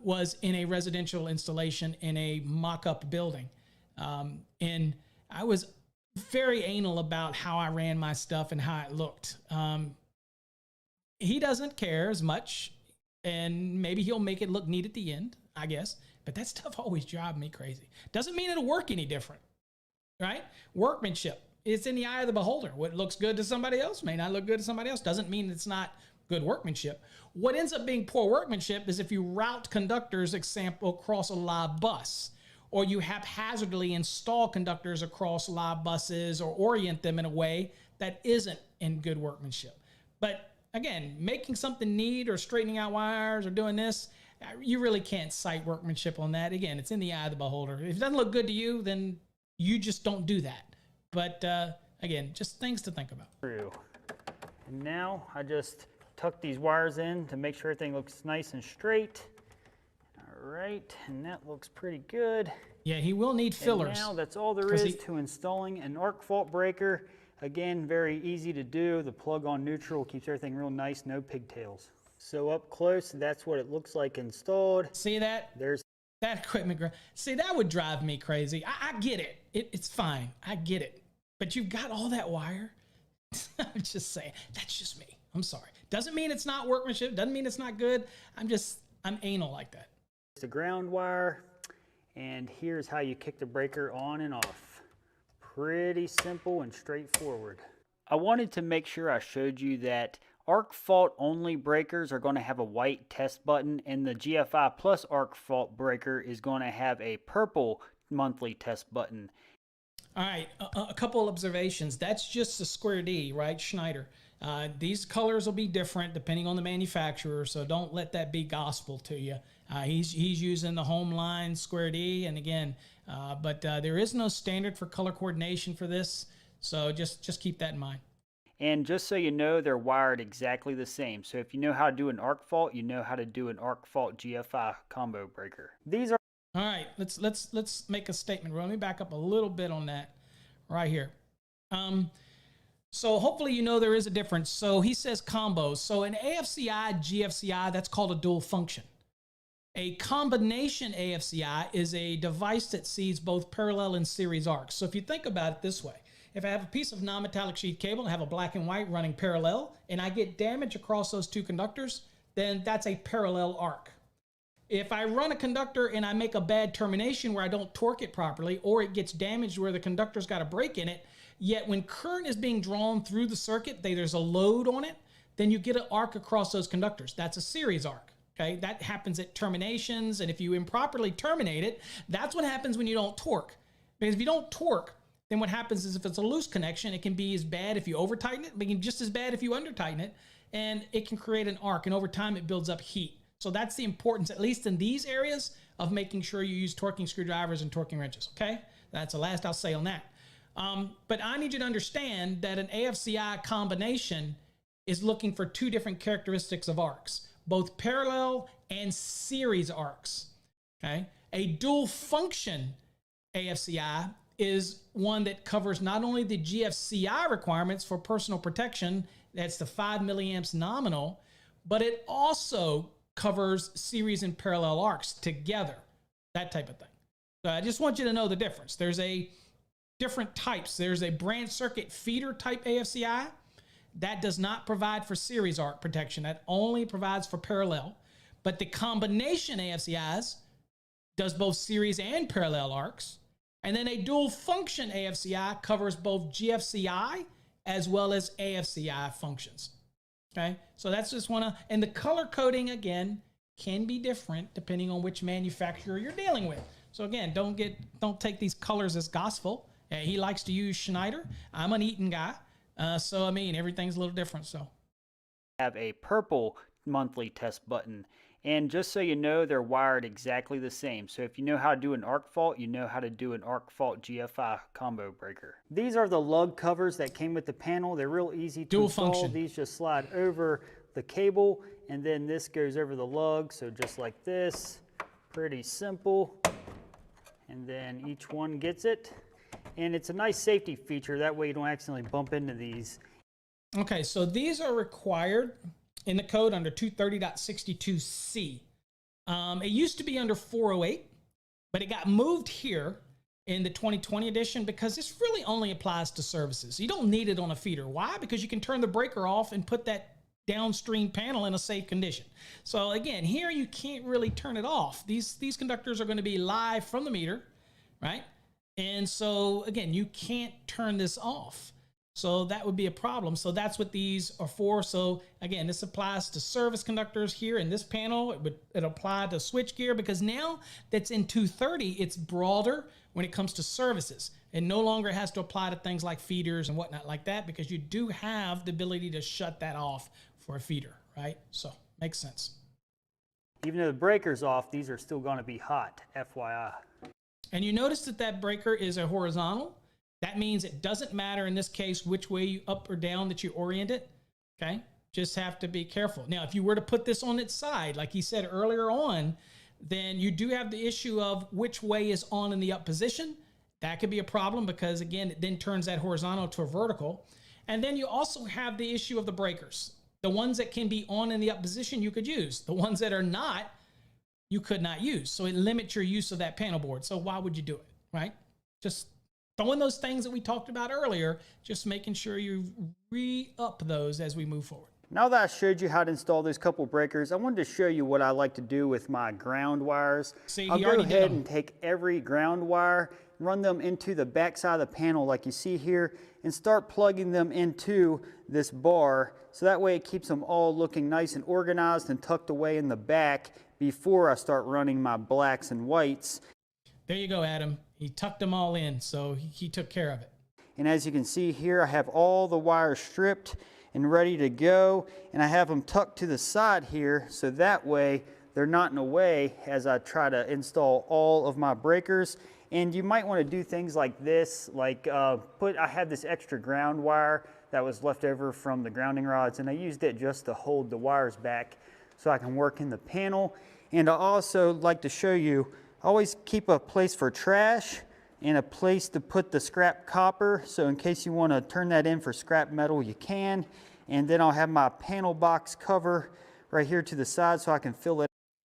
[SPEAKER 2] Was in a residential installation in a mock-up building. And I was very anal about how I ran my stuff and how it looked. He doesn't care as much, and maybe he'll make it look neat at the end, I guess. But that stuff always drives me crazy. Doesn't mean it'll work any different, right? Workmanship, it's in the eye of the beholder. What looks good to somebody else may not look good to somebody else. Doesn't mean it's not good workmanship. What ends up being poor workmanship is if you route conductors, example, across a live bus, or you haphazardly install conductors across live buses or orient them in a way that isn't in good workmanship. But again, making something neat or straightening out wires or doing this, you really can't cite workmanship on that. Again, it's in the eye of the beholder. If it doesn't look good to you, then you just don't do that. But again, just things to think about.
[SPEAKER 3] True. And now I just tuck these wires in to make sure everything looks nice and straight. All right, and that looks pretty good.
[SPEAKER 2] Yeah, he will need fillers.
[SPEAKER 3] And now that's all there is to installing an arc fault breaker. Again, very easy to do. The plug on neutral keeps everything real nice, no pigtails. So up close, that's what it looks like installed.
[SPEAKER 2] See that?
[SPEAKER 3] There's
[SPEAKER 2] that equipment. See, that would drive me crazy. I get it. It's fine. I get it. But you've got all that wire. I'm just saying. That's just me. I'm sorry. Doesn't mean it's not workmanship. Doesn't mean it's not good. I'm anal like that.
[SPEAKER 3] the ground wire. And here's how you kick the breaker on and off. Pretty simple and straightforward. I wanted to make sure I showed you that arc fault only breakers are going to have a white test button, and the GFI Plus arc fault breaker is going to have a purple monthly test button.
[SPEAKER 2] All right, a couple observations. That's just a square D, right, Schneider? These colors will be different depending on the manufacturer, so don't let that be gospel to you. He's using the home line square D, and again, but there is no standard for color coordination for this, so just keep that in mind.
[SPEAKER 3] And just so you know, they're wired exactly the same. So if you know how to do an arc fault, you know how to do an arc fault GFI combo breaker. These are
[SPEAKER 2] all right. Let's make a statement. Let me back up a little bit on that right here. So hopefully you know there is a difference. So he says combos. So an AFCI, GFCI, that's called a dual function. A combination AFCI is a device that sees both parallel and series arcs. So if you think about it this way, if I have a piece of non-metallic sheet cable and have a black and white running parallel, and I get damage across those two conductors, then that's a parallel arc. If I run a conductor and I make a bad termination where I don't torque it properly, or it gets damaged where the conductor's got a break in it, yet when current is being drawn through the circuit, there's a load on it, then you get an arc across those conductors. That's a series arc. Okay, that happens at terminations, and if you improperly terminate it, that's what happens when you don't torque. Because if you don't torque, then what happens is if it's a loose connection, it can be as bad if you over tighten it, but it can be just as bad if you under tighten it, and it can create an arc, and over time it builds up heat. So that's the importance, at least in these areas, of making sure you use torquing screwdrivers and torquing wrenches, okay? That's the last I'll say on that. But I need you to understand that an AFCI combination is looking for two different characteristics of arcs, both parallel and series arcs, okay? A dual function AFCI is one that covers not only the GFCI requirements for personal protection, that's the 5 milliamps nominal, but it also covers series and parallel arcs together, that type of thing. So I just want you to know the difference. There's a different types. There's a branch circuit feeder type AFCI that does not provide for series arc protection. That only provides for parallel. But the combination AFCIs does both series and parallel arcs. And then a dual function AFCI covers both GFCI as well as AFCI functions. Okay, so that's just and the color coding again can be different depending on which manufacturer you're dealing with. So again, don't take these colors as gospel. He likes to use Schneider. I'm an Eaton guy, so I mean everything's a little different. So
[SPEAKER 3] have a purple monthly test button. And just so you know, they're wired exactly the same. So if you know how to do an arc fault, you know how to do an arc fault GFI combo breaker. These are the lug covers that came with the panel. They're real easy to
[SPEAKER 2] Dual
[SPEAKER 3] install.
[SPEAKER 2] function.
[SPEAKER 3] These just slide over the cable, and then this goes over the lug. So just like this, pretty simple. And then each one gets it. And it's a nice safety feature. That way you don't accidentally bump into these.
[SPEAKER 2] Okay, so these are required in the code under 230.62C. It used to be under 408, but it got moved here in the 2020 edition because this really only applies to services. You don't need it on a feeder. Why? Because you can turn the breaker off and put that downstream panel in a safe condition. So again, here you can't really turn it off. These conductors are going to be live from the meter, right? And so again, you can't turn this off. So that would be a problem. So that's what these are for. So again, this applies to service conductors here in this panel. It apply to switch gear because now that's in 230, it's broader when it comes to services. It no longer has to apply to things like feeders and whatnot like that because you do have the ability to shut that off for a feeder, right? So makes sense.
[SPEAKER 3] Even though the breaker's off, these are still going to be hot, FYI.
[SPEAKER 2] And you notice that that breaker is a horizontal. That means it doesn't matter in this case which way you up or down that you orient it, okay? Just have to be careful. Now, if you were to put this on its side, like he said earlier on, then you do have the issue of which way is on in the up position. That could be a problem because, again, it then turns that horizontal to a vertical. And then you also have the issue of the breakers. The ones that can be on in the up position, you could use. The ones that are not, you could not use. So it limits your use of that panel board. So why would you do it, right? Just throwing those things that we talked about earlier, just making sure you re-up those as we move forward.
[SPEAKER 3] Now that I showed you how to install those couple breakers, I wanted to show you what I like to do with my ground wires.
[SPEAKER 2] See,
[SPEAKER 3] I'll
[SPEAKER 2] he
[SPEAKER 3] go
[SPEAKER 2] already did
[SPEAKER 3] ahead
[SPEAKER 2] them.
[SPEAKER 3] and take every ground wire, run them into the back side of the panel like you see here, and start plugging them into this bar. So that way it keeps them all looking nice and organized and tucked away in the back before I start running my blacks and whites.
[SPEAKER 2] There you go, Adam. He tucked them all in, so he took care of it.
[SPEAKER 3] And as you can see here, I have all the wires stripped and ready to go, and I have them tucked to the side here so that way they're not in the way as I try to install all of my breakers. And you might want to do things like this, like I had this extra ground wire that was left over from the grounding rods, and I used it just to hold the wires back so I can work in the panel. And I also like to show you, always keep a place for trash and a place to put the scrap copper. So in case you want to turn that in for scrap metal, you can. And then I'll have my panel box cover right here to the side so I can fill it.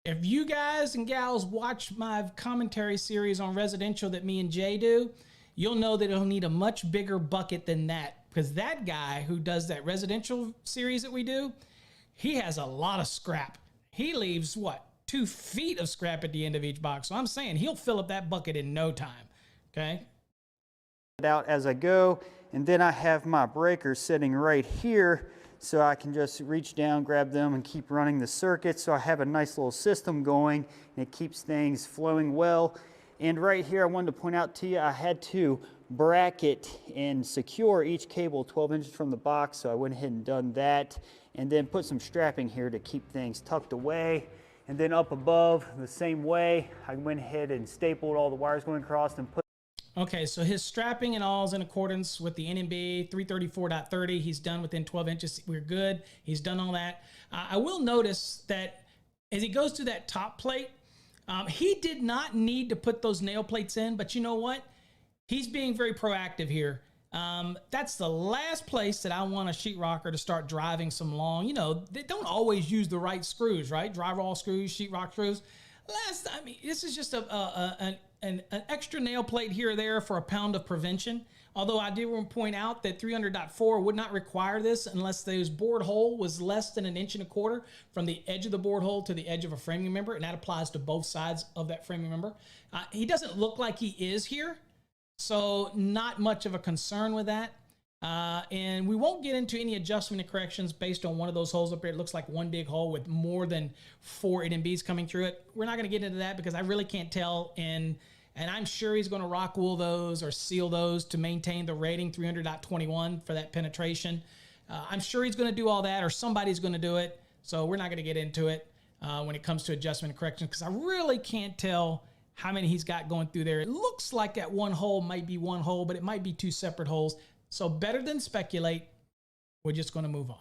[SPEAKER 2] If you guys and gals watch my commentary series on residential that me and Jay do, you'll know that it'll need a much bigger bucket than that, because that guy who does that residential series that we do, he has a lot of scrap. He leaves, what, 2 feet of scrap at the end of each box. So I'm saying he'll fill up that bucket in no time, okay?
[SPEAKER 3] Out as I go, and then I have my breakers sitting right here so I can just reach down, grab them, and keep running the circuit. So I have a nice little system going, and it keeps things flowing well. And right here, I wanted to point out to you, I had to bracket and secure each cable 12 inches from the box, so I went ahead and done that, and then put some strapping here to keep things tucked away. And then up above, the same way, I went ahead and stapled all the wires going across and put.
[SPEAKER 2] Okay, so his strapping and all is in accordance with the NMB 334.30. He's done within 12 inches. We're good. He's done all that. I will notice that as he goes to that top plate, he did not need to put those nail plates in, but you know what? He's being very proactive here. That's the last place that I want a sheetrocker to start driving some long, you know, they don't always use the right screws, right? Drywall screws, sheetrock screws. I mean, this is just an extra nail plate here or there for a pound of prevention. Although I do want to point out that 300.4 would not require this unless the board hole was less than 1.25 inches from the edge of the board hole to the edge of a framing member, and that applies to both sides of that framing member. He doesn't look like he is here, so not much of a concern with that. And we won't get into any adjustment and corrections based on one of those holes up here. It looks like one big hole with more than 4 NMBs coming through it. We're not going to get into that because I really can't tell. And I'm sure he's going to rock wool those or seal those to maintain the rating 300.21 for that penetration. I'm sure he's going to do all that, or somebody's going to do it. So we're not going to get into it when it comes to adjustment and correction, because I really can't tell how many he's got going through there. It looks like that one hole might be one hole, but it might be two separate holes. So better than speculate, we're just going to move on.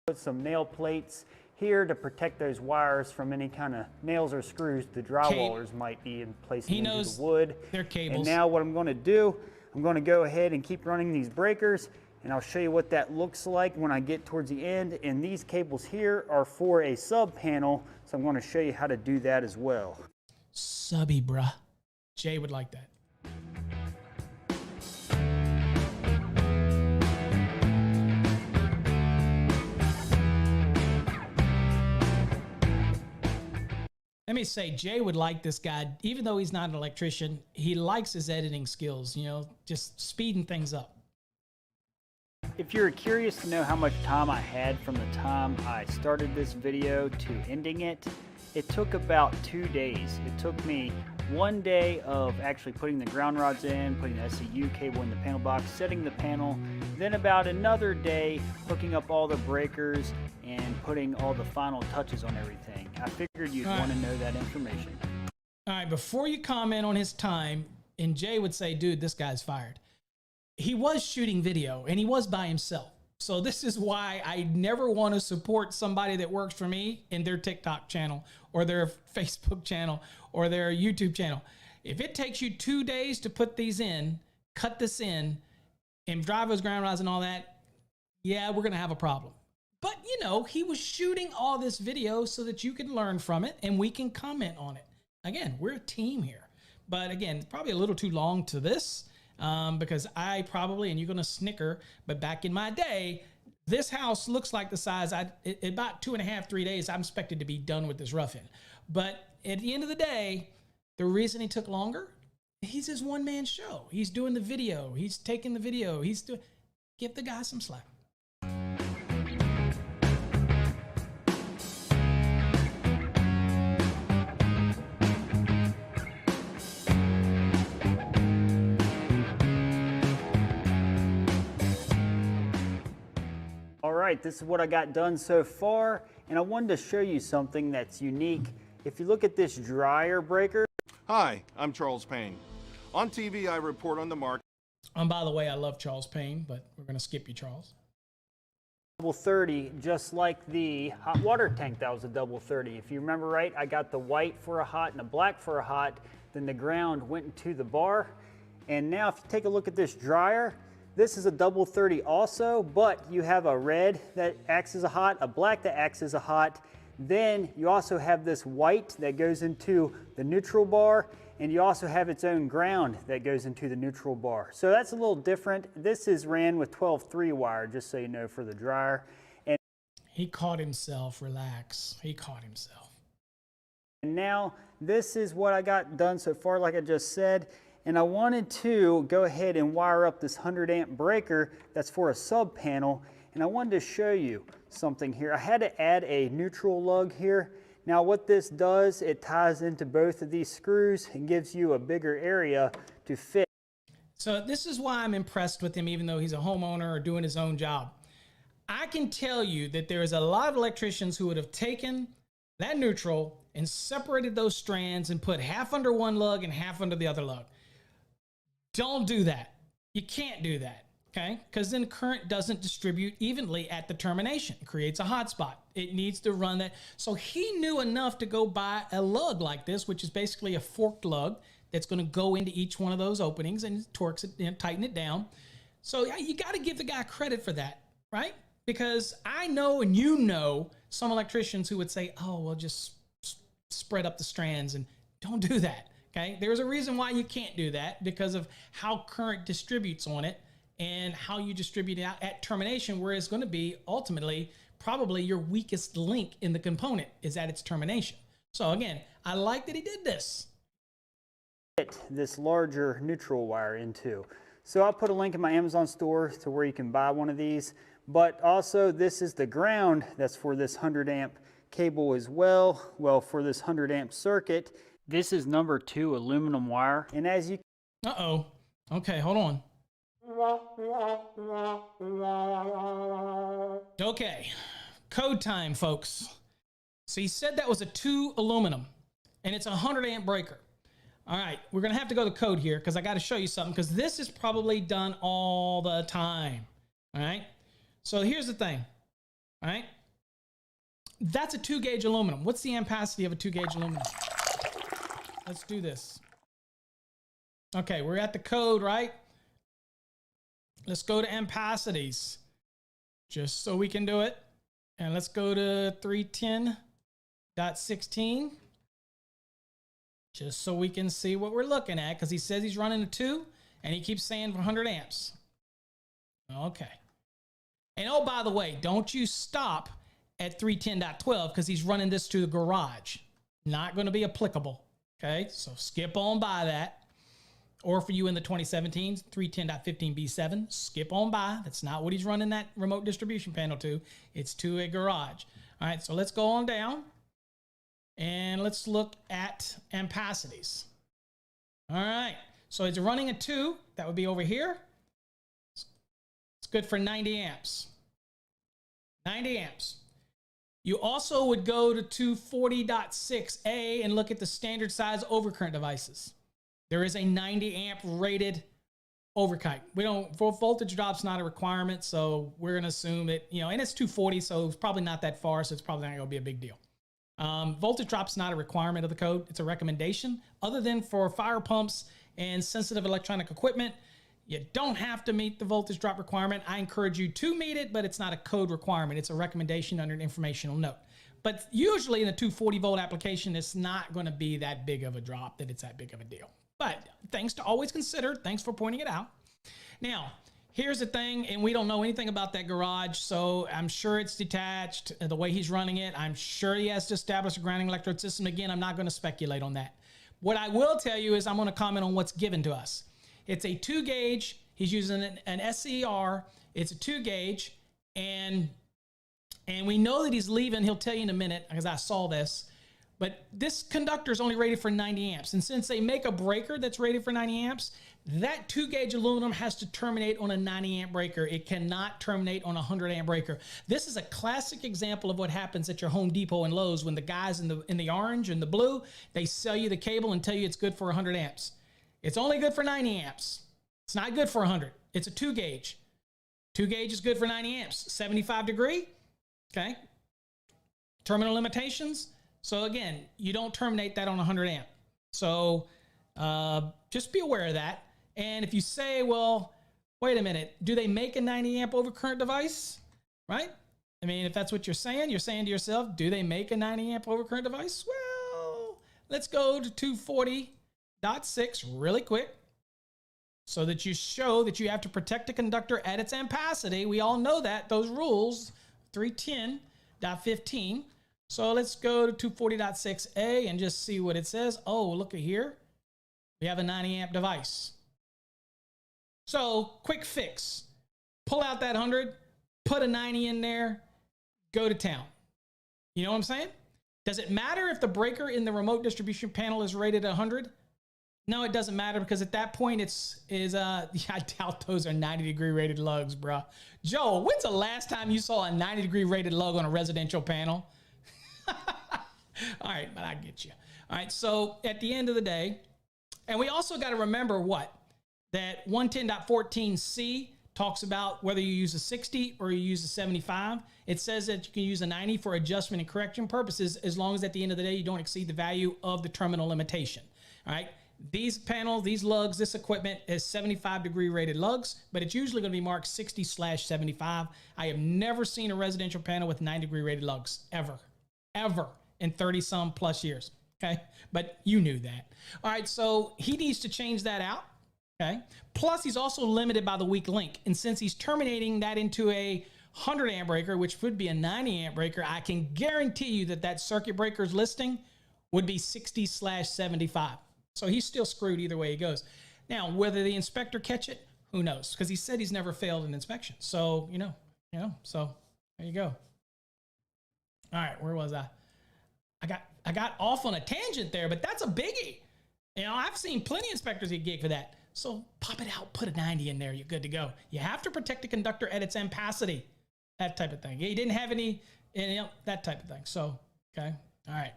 [SPEAKER 3] Put some nail plates here to protect those wires from any kind of nails or screws the drywallers might be in placing into the wood.
[SPEAKER 2] They're cables.
[SPEAKER 3] And now what I'm going to do, I'm going to go ahead and keep running these breakers, and I'll show you what that looks like when I get towards the end. And these cables here are for a sub panel, so I'm going to show you how to do that as well.
[SPEAKER 2] Subby, bruh. Jay would like that. Let me say, Jay would like this guy, even though he's not an electrician. He likes his editing skills, you know, just speeding things up.
[SPEAKER 3] If you're curious to know how much time I had from the time I started this video to ending it, it took about 2 days. It took me 1 day of actually putting the ground rods in, putting the SCU cable in the panel box, setting the panel, then about another day hooking up all the breakers and putting all the final touches on everything. I figured you'd want to know that information.
[SPEAKER 2] All right, before you comment on his time, and Jay would say, dude, this guy's fired. He was shooting video and he was by himself. So this is why I never want to support somebody that works for me in their TikTok channel or their Facebook channel or their YouTube channel. If it takes you 2 days to put these in, cut this in, and drive those ground rods and all that, yeah, we're going to have a problem. But, you know, he was shooting all this video so that you can learn from it and we can comment on it. Again, we're a team here. But again, probably a little too long to this. Because I probably, and you're going to snicker, but back in my day, this house looks like the size, about 2.5, 3 days, I'm expected to be done with this rough-in. But at the end of the day, the reason he took longer, he's his one-man show. He's doing the video. He's taking the video. Give the guy some slack.
[SPEAKER 3] All right, this is what I got done so far, and I wanted to show you something that's unique. If you look at this dryer breaker.
[SPEAKER 7] Hi, I'm Charles Payne. On TV, I report on the market.
[SPEAKER 2] By the way, I love Charles Payne, but we're going to skip you, Charles.
[SPEAKER 3] Double 30, just like the hot water tank that was a double 30. If you remember right, I got the white for a hot and a black for a hot, then the ground went into the bar. And now if you take a look at this dryer, this is a double 30 also, but you have a red that acts as a hot, a black that acts as a hot. Then you also have this white that goes into the neutral bar, and you also have its own ground that goes into the neutral bar. So that's a little different. This is ran with 12-3 wire, just so you know, for the dryer. And
[SPEAKER 2] he caught himself, relax. He caught himself.
[SPEAKER 3] And now this is what I got done so far, like I just said. And I wanted to go ahead and wire up this 100 amp breaker that's for a sub panel. And I wanted to show you something here. I had to add a neutral lug here. Now what this does, it ties into both of these screws and gives you a bigger area to fit.
[SPEAKER 2] So this is why I'm impressed with him, even though he's a homeowner or doing his own job. I can tell you that there is a lot of electricians who would have taken that neutral and separated those strands and put half under one lug and half under the other lug. Don't do that. You can't do that, okay? Because then current doesn't distribute evenly at the termination. It creates a hot spot. It needs to run that. So he knew enough to go buy a lug like this, which is basically a forked lug that's going to go into each one of those openings and torques it, you know, tighten it down. So you got to give the guy credit for that, right? Because I know, and you know, some electricians who would say, oh, well, just spread up the strands, and don't do that. Okay, there's a reason why you can't do that, because of how current distributes on it and how you distribute it out at termination, where it's going to be ultimately probably your weakest link in the component is at its termination. So again, I like that he did this.
[SPEAKER 3] Fit this larger neutral wire into. So I'll put a link in my Amazon store to where you can buy one of these. But also this is the ground that's for this 100 amp cable as well. Well, for this 100 amp circuit. This is number 2 aluminum wire, and as you
[SPEAKER 2] Uh-oh. Okay, hold on. Okay, code time, folks. So he said that was a 2 aluminum, and it's a 100 amp breaker. All right, we're gonna have to go to code here because I got to show you something because this is probably done all the time. All right, so here's the thing. All right, that's a 2 gauge aluminum. What's the ampacity of a 2 gauge aluminum? Let's do this. Okay, we're at the code, right? Let's go to ampacities just so we can do it. And let's go to 310.16 just so we can see what we're looking at because he says he's running a 2 and he keeps saying 100 amps. Okay. And oh, by the way, don't you stop at 310.12 because he's running this to the garage. Not going to be applicable. Okay, so skip on by that. Or for you in the 2017s, 310.15b7, skip on by. That's not what he's running that remote distribution panel to. It's to a garage. All right, so let's go on down. And let's look at ampacities. All right, so it's running a 2. That would be over here. It's good for 90 amps. 90 amps. You also would go to 240.6a and look at the standard size overcurrent devices. There is a 90 amp rated overkite. Voltage drop's not a requirement, so we're going to assume that, and it's 240, so it's probably not that far, so it's probably not going to be a big deal. Voltage drop's not a requirement of the code. It's a recommendation. Other than for fire pumps and sensitive electronic equipment, you don't have to meet the voltage drop requirement. I encourage you to meet it, but it's not a code requirement. It's a recommendation under an informational note. But usually in a 240 volt application, it's not going to be that big of a drop that it's that big of a deal. But things to always consider. Thanks for pointing it out. Now, here's the thing, and we don't know anything about that garage, so I'm sure it's detached the way he's running it. I'm sure he has to establish a grounding electrode system. Again, I'm not going to speculate on that. What I will tell you is I'm going to comment on what's given to us. It's a 2 gauge. He's using an SER. It's a 2 gauge, and we know that he's leaving. He'll tell you in a minute because I saw this. But this conductor is only rated for 90 amps. And since they make a breaker that's rated for 90 amps, that 2 gauge aluminum has to terminate on a 90 amp breaker. It cannot terminate on a 100 amp breaker. This is a classic example of what happens at your Home Depot and Lowe's when the guys in the orange and the blue, they sell you the cable and tell you it's good for 100 amps. It's only good for 90 amps. It's not good for 100. It's a 2 gauge. 2 gauge is good for 90 amps. 75 degree, okay? Terminal limitations. So again, you don't terminate that on 100 amp. So just be aware of that. And if you say, well, wait a minute, do they make a 90 amp overcurrent device? Right? I mean, if that's what you're saying to yourself, do they make a 90 amp overcurrent device? Well, let's go to 240.6 really quick so that you show that you have to protect a conductor at its ampacity. We all know that, those rules, 310.15. So let's go to 240.6a and just see what it says. Oh, look at here. We have a 90 amp device. So quick fix. Pull out that 100, put a 90 in there, go to town. You know what I'm saying? Does it matter if the breaker in the remote distribution panel is rated 100? No, it doesn't matter because at that point I doubt those are 90 degree rated lugs, bro. Joe, when's the last time you saw a 90 degree rated lug on a residential panel? All right, but I get you. All right, so at the end of the day, and we also got to remember that 110.14c talks about whether you use a 60 or you use a 75. It says that you can use a 90 for adjustment and correction purposes as long as at the end of the day you don't exceed the value of the terminal limitation. All right, these panels, these lugs, this equipment is 75 degree rated lugs, but it's usually going to be marked 60/75. I have never seen a residential panel with 90 degree rated lugs ever in 30 some plus years. Okay. But you knew that. All right. So he needs to change that out. Okay. Plus he's also limited by the weak link. And since he's terminating that into a 100 amp breaker, which would be a 90 amp breaker, I can guarantee you that circuit breaker's listing would be 60/75. So he's still screwed either way he goes. Now, whether the inspector catch it, who knows? Because he said he's never failed an inspection. So, so there you go. All right, where was I? I got off on a tangent there, but that's a biggie. I've seen plenty of inspectors get gig for that. So pop it out, put a 90 in there, you're good to go. You have to protect the conductor at its ampacity, that type of thing. He didn't have any, that type of thing. So, okay, all right.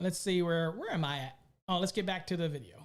[SPEAKER 2] Let's see, where am I at? Oh, let's get back to the video.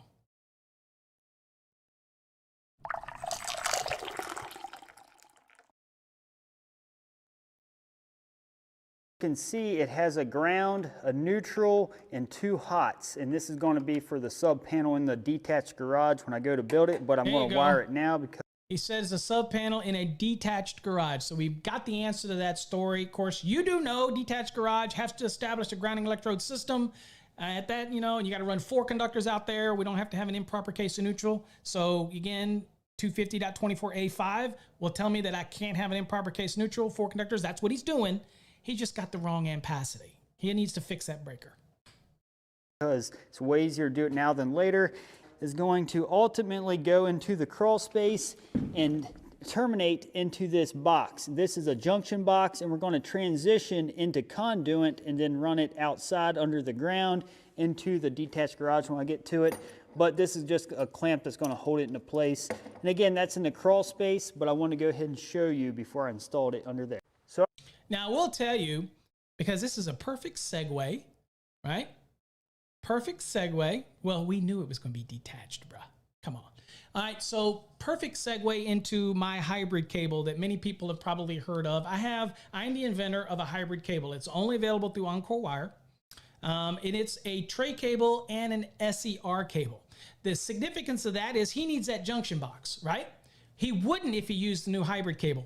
[SPEAKER 3] You can see it has a ground, a neutral, and 2 hots. And this is going to be for the sub panel in the detached garage when I go to build it, but I'm going to wire it now because
[SPEAKER 2] he says a sub panel in a detached garage. So we've got the answer to that story. Of course, you do know detached garage has to establish a grounding electrode system. At that, and you got to run 4 conductors out there. We don't have to have an improper case of neutral. So again, 250.24A5 will tell me that I can't have an improper case neutral, 4 conductors. That's what he's doing. He just got the wrong ampacity. He needs to fix that breaker.
[SPEAKER 3] because it's way easier to do it now than later, is going to ultimately go into the crawl space and terminate into this box. This is a junction box, and we're going to transition into conduit and then run it outside under the ground into the detached garage when I get to it. But this is just a clamp that's going to hold it into place. And again, that's in the crawl space, but I want to go ahead and show you before I installed it under there. So
[SPEAKER 2] now I will tell you, because this is a perfect segue, right? Perfect segue. Well, we knew it was going to be detached, bruh. Come on. All right, so perfect segue into my hybrid cable that many people have probably heard of. I'm the inventor of a hybrid cable. It's only available through Encore Wire. And it's a tray cable and an SER cable. The significance of that is he needs that junction box, right? He wouldn't if he used the new hybrid cable.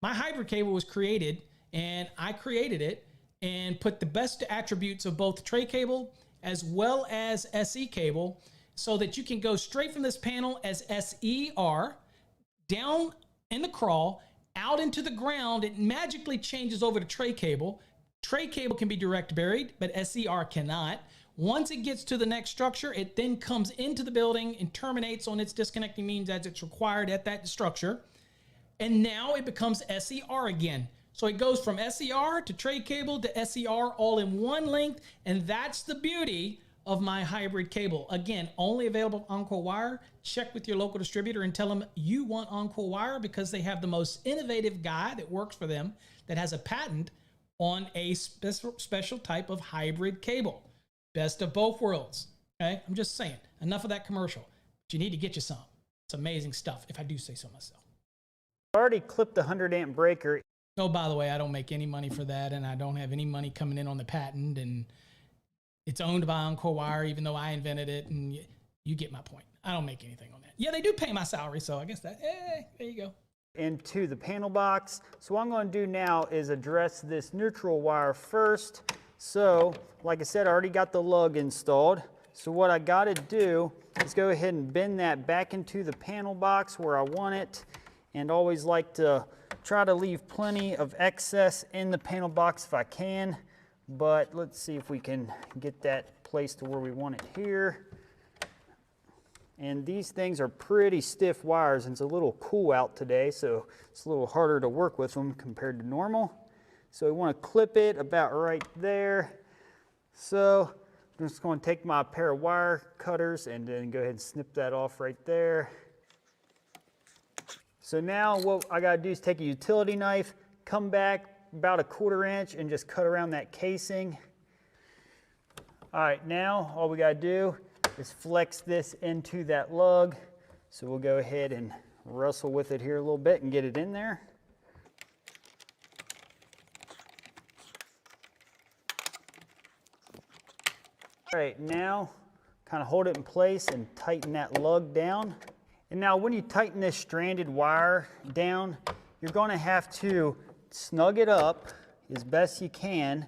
[SPEAKER 2] My hybrid cable was created, and I created it and put the best attributes of both tray cable as well as SE cable, so that you can go straight from this panel as SER down in the crawl out into the ground. It magically changes over to tray cable. Tray cable can be direct buried, but SER cannot. Once it gets to the next structure, it then comes into the building and terminates on its disconnecting means as it's required at that structure. And now it becomes SER again. So it goes from SER to tray cable to SER all in one length. And that's the beauty of my hybrid cable. Again, only available on Encore Wire. Check with your local distributor and tell them you want Encore Wire, because they have the most innovative guy that works for them that has a patent on a special type of hybrid cable. Best of both worlds. Okay, I'm just saying. Enough of that commercial. But you need to get you some. It's amazing stuff, if I do say so myself.
[SPEAKER 3] I already clipped the 100 amp breaker.
[SPEAKER 2] Oh, by the way, I don't make any money for that, and I don't have any money coming in on the patent, and it's owned by Encore Wire, even though I invented it, and you get my point. I don't make anything on that. Yeah, they do pay my salary, so I guess that, there you go.
[SPEAKER 3] Into the panel box. So what I'm going to do now is address this neutral wire first. So, like I said, I already got the lug installed. So what I got to do is go ahead and bend that back into the panel box where I want it, and always like to try to leave plenty of excess in the panel box if I can. But let's see if we can get that placed to where we want it here. And these things are pretty stiff wires, and it's a little cool out today, so it's a little harder to work with them compared to normal. So we want to clip it about right there. So I'm just going to take my pair of wire cutters and then go ahead and snip that off right there. So now what I got to do is take a utility knife, come back about 1/4 inch and just cut around that casing. All right, now all we got to do is flex this into that lug. So we'll go ahead and wrestle with it here a little bit and get it in there. All right, now kind of hold it in place and tighten that lug down. And now when you tighten this stranded wire down, you're going to have to snug it up as best you can.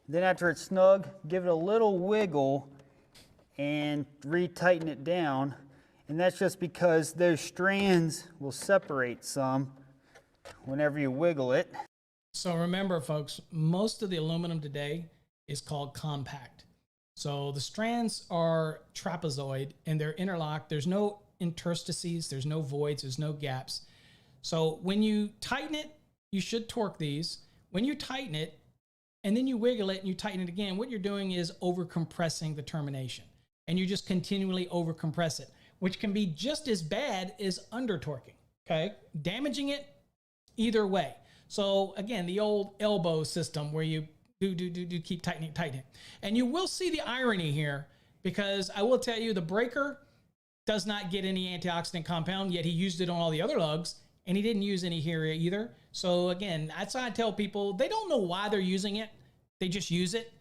[SPEAKER 3] Then after it's snug, give it a little wiggle and retighten it down. And that's just because those strands will separate some whenever you wiggle it.
[SPEAKER 2] So remember, folks, most of the aluminum today is called compact. So the strands are trapezoid and they're interlocked. There's no interstices, there's no voids, there's no gaps. So when you tighten it, you should torque these. When you tighten it and then you wiggle it and you tighten it again, what you're doing is over compressing the termination, and you just continually over compress it. which can be just as bad as under torquing, okay? Damaging it either way. So again, the old elbow system where you do keep tightening. And you will see the irony here, because I will tell you the breaker does not get any antioxidant compound, yet he used it on all the other lugs, and he didn't use any here either. So again, that's why I tell people, they don't know why they're using it. They just use it.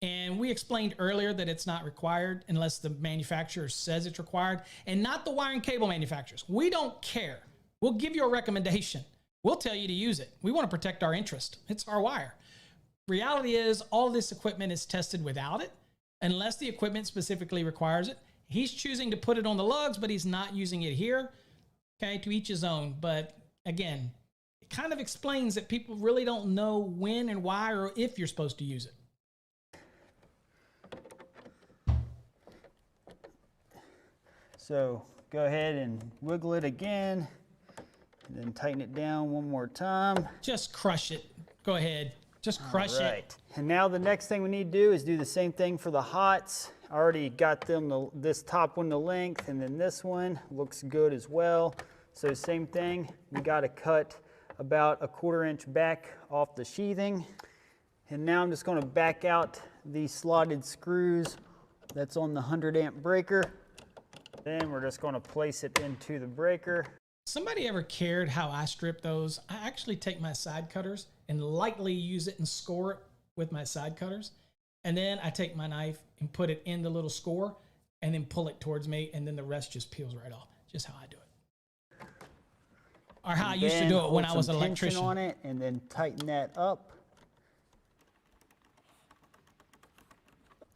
[SPEAKER 2] And we explained earlier that it's not required unless the manufacturer says it's required, and not the wire and cable manufacturers. We don't care. We'll give you a recommendation. We'll tell you to use it. We want to protect our interest. It's our wire. Reality is all this equipment is tested without it, unless the equipment specifically requires it. He's choosing to put it on the lugs, but he's not using it here. Okay, to each his own. But again, it kind of explains that people really don't know when and why or if you're supposed to use it.
[SPEAKER 3] So go ahead and wiggle it again, and then tighten it down one more time.
[SPEAKER 2] Just crush it. Go ahead. Just crush it.
[SPEAKER 3] And now the next thing we need to do is do the same thing for the hots. I already got them this top one to length, and then this one looks good as well. So same thing, we got to cut about a 1/4 inch back off the sheathing. And now I'm just going to back out the slotted screws that's on the 100 amp breaker. Then we're just going to place it into the breaker.
[SPEAKER 2] Somebody ever cared how I strip those? I actually take my side cutters and lightly use it and score it with my side cutters. And then I take my knife and put it in the little score and then pull it towards me, and then the rest just peels right off. Just how I do it. Or how I used to do it when I was an electrician.
[SPEAKER 3] On it and then tighten that up.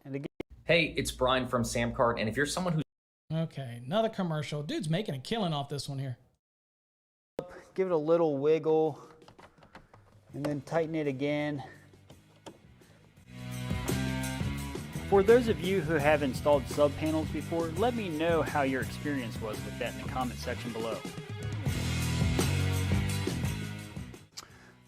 [SPEAKER 3] And again.
[SPEAKER 8] Hey, it's Brian from Samcart, and if you're someone who's
[SPEAKER 2] Okay, another commercial. Dude's making a killing off this one here.
[SPEAKER 3] Give it a little wiggle and then tighten it again. For those of you who have installed sub panels before, let me know how your experience was with that in the comment section below.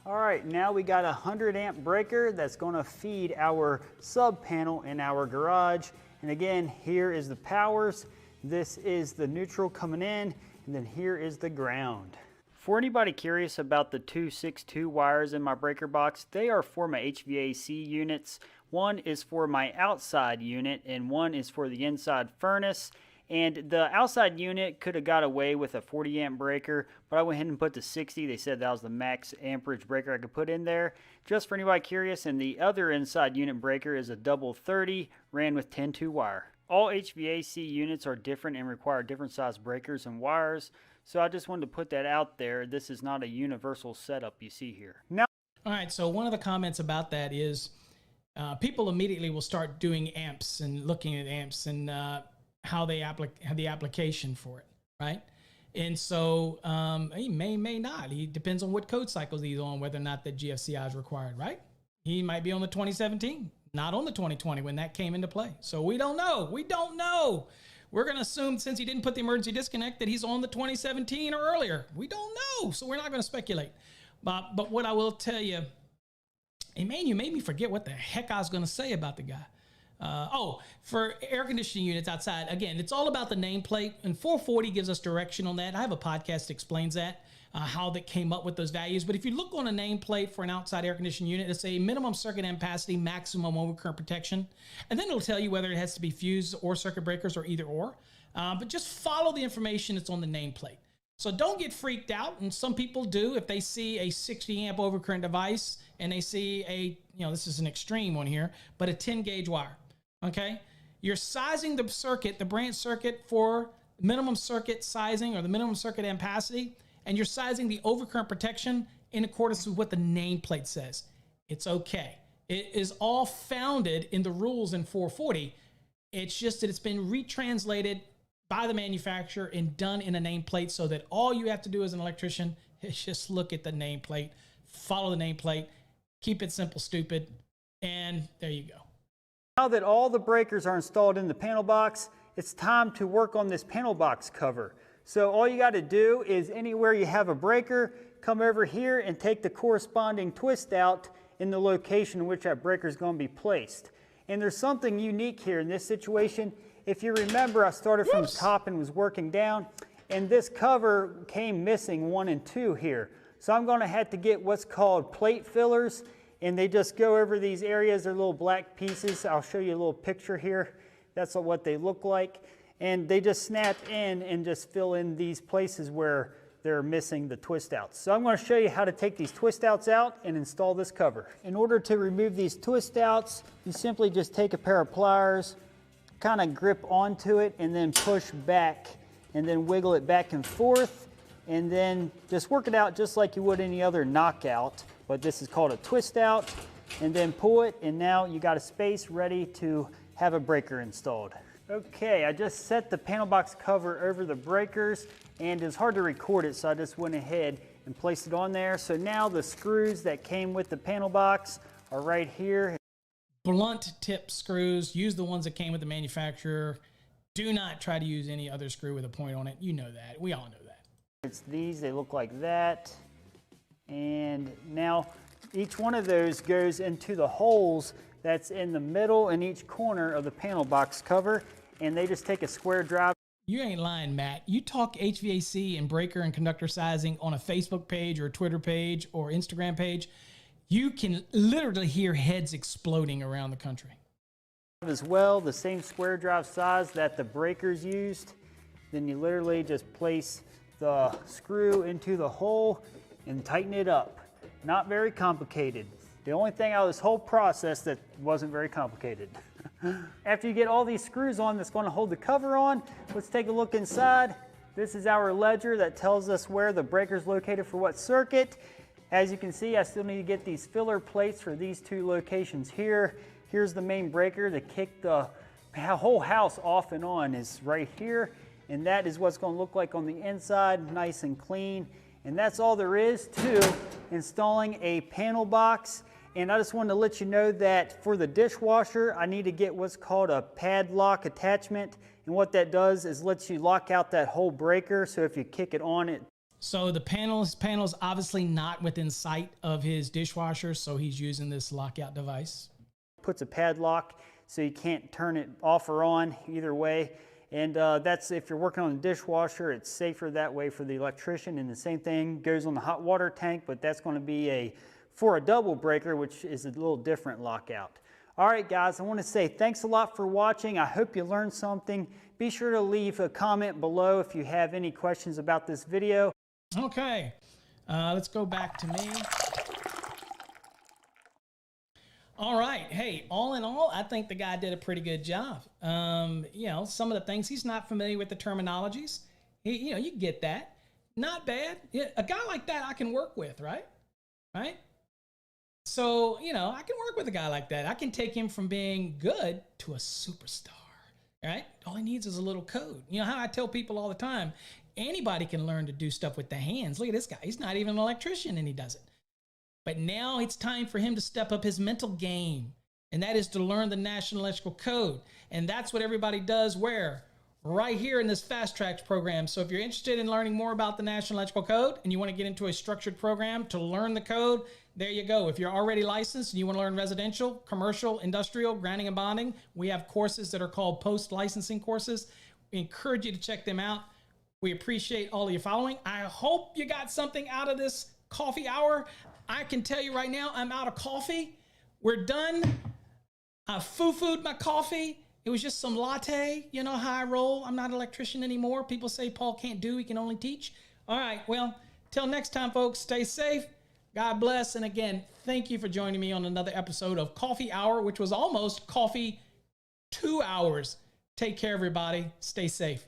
[SPEAKER 3] All right, now we got a 100 amp breaker that's going to feed our sub panel in our garage. And again, here is the powers. This is the neutral coming in, and then here is the ground. For anybody curious about the 262 wires in my breaker box, they are for my HVAC units. One is for my outside unit, and one is for the inside furnace. And the outside unit could have got away with a 40 amp breaker, but I went ahead and put the 60. They said that was the max amperage breaker I could put in there. Just for anybody curious, and the other inside unit breaker is a double 30, ran with 10-2 wire. All HVAC units are different and require different size breakers and wires, so I just wanted to put that out there. This is not a universal setup you see here. Now,
[SPEAKER 2] all right, so one of the comments about that is people immediately will start doing amps and looking at amps and how they have the application for it, right? And so he may not. He depends on what code cycles he's on, whether or not the GFCI is required, right? He might be on the 2017, not on the 2020 when that came into play. So we don't know. We don't know. We're going to assume since he didn't put the emergency disconnect that he's on the 2017 or earlier. We don't know, so we're not going to speculate. But what I will tell you, hey man, you made me forget what the heck I was going to say about the guy. For air conditioning units outside, again, it's all about the nameplate, and 440 gives us direction on that. I have a podcast that explains that, how that came up with those values. But if you look on a nameplate for an outside air conditioning unit, it's a minimum circuit ampacity, maximum overcurrent protection. And then it'll tell you whether it has to be fused or circuit breakers or either or. But just follow the information that's on the nameplate. So don't get freaked out. And some people do if they see a 60 amp overcurrent device and they see this is an extreme one here, but a 10 gauge wire. Okay, you're sizing the circuit, the branch circuit for minimum circuit sizing or the minimum circuit ampacity, and you're sizing the overcurrent protection in accordance with what the nameplate says. It's okay. It is all founded in the rules in 440. It's just that it's been retranslated by the manufacturer and done in a nameplate so that all you have to do as an electrician is just look at the nameplate, follow the nameplate, keep it simple, stupid, and there you go.
[SPEAKER 3] Now that all the breakers are installed in the panel box, it's time to work on this panel box cover. So all you got to do is anywhere you have a breaker, come over here and take the corresponding twist out in the location in which that breaker is going to be placed. And there's something unique here in this situation. If you remember, I started from the top and was working down, and this cover came missing 1 and 2 here. So I'm going to have to get what's called plate fillers, and they just go over these areas. They're little black pieces. I'll show you a little picture here. That's what they look like. And they just snap in and just fill in these places where they're missing the twist outs. So I'm going to show you how to take these twist outs out and install this cover. In order to remove these twist outs, you simply just take a pair of pliers, kind of grip onto it, and then push back, and then wiggle it back and forth, and then just work it out just like you would any other knockout, but this is called a twist out, and then pull it, and now you got a space ready to have a breaker installed. Okay, I just set the panel box cover over the breakers, and it's hard to record it, so I just went ahead and placed it on there. So now the screws that came with the panel box are right here.
[SPEAKER 2] Blunt tip screws, use the ones that came with the manufacturer. Do not try to use any other screw with a point on it. You know that. We all know that.
[SPEAKER 3] It's these, they look like that. And now each one of those goes into the holes that's in the middle and each corner of the panel box cover, and they just take a square drive.
[SPEAKER 2] You ain't lying, Matt. You talk HVAC and breaker and conductor sizing on a Facebook page or a Twitter page or Instagram page, you can literally hear heads exploding around the country.
[SPEAKER 3] As well, the same square drive size that the breakers used. Then you literally just place the screw into the hole and tighten it up. Not very complicated. The only thing out of this whole process that wasn't very complicated. After you get all these screws on that's going to hold the cover on, let's take a look inside. This is our ledger that tells us where the breaker is located for what circuit. As you can see, I still need to get these filler plates for these 2 locations here. Here's the main breaker to kick the whole house off and on is right here. And that is what's going to look like on the inside, nice and clean. And that's all there is to installing a panel box. And I just wanted to let you know that for the dishwasher, I need to get what's called a padlock attachment. And what that does is lets you lock out that whole breaker. So if you kick it on, it.
[SPEAKER 2] So the panel's obviously not within sight of his dishwasher, so he's using this lockout device.
[SPEAKER 3] Puts a padlock so you can't turn it off or on either way. And that's if you're working on a dishwasher, it's safer that way for the electrician. And the same thing goes on the hot water tank, but that's going to be for a double breaker, which is a little different lockout. All right, guys, I want to say thanks a lot for watching. I hope you learned something. Be sure to leave a comment below if you have any questions about this video.
[SPEAKER 2] Okay, let's go back to me. All right. Hey, all in all, I think the guy did a pretty good job. You know, some of the things, he's not familiar with the terminologies. You get that. Not bad. Yeah, a guy like that I can work with, right? Right? So, I can work with a guy like that. I can take him from being good to a superstar, right? All he needs is a little code. You know how I tell people all the time, anybody can learn to do stuff with the hands. Look at this guy. He's not even an electrician and he does it. But now it's time for him to step up his mental game, and that is to learn the National Electrical Code. And that's what everybody does where? Right here in this Fast Trax program. So if you're interested in learning more about the National Electrical Code and you want to get into a structured program to learn the code, there you go. If you're already licensed and you want to learn residential, commercial, industrial, grounding and bonding, we have courses that are called post-licensing courses. We encourage you to check them out. We appreciate all of you following. I hope you got something out of this coffee hour. I can tell you right now, I'm out of coffee. We're done. I foo-fooed my coffee. It was just some latte. You know how I roll. I'm not an electrician anymore. People say Paul can't do, he can only teach. All right, well, till next time, folks, stay safe. God bless. And again, thank you for joining me on another episode of Coffee Hour, which was almost coffee 2 hours. Take care, everybody. Stay safe.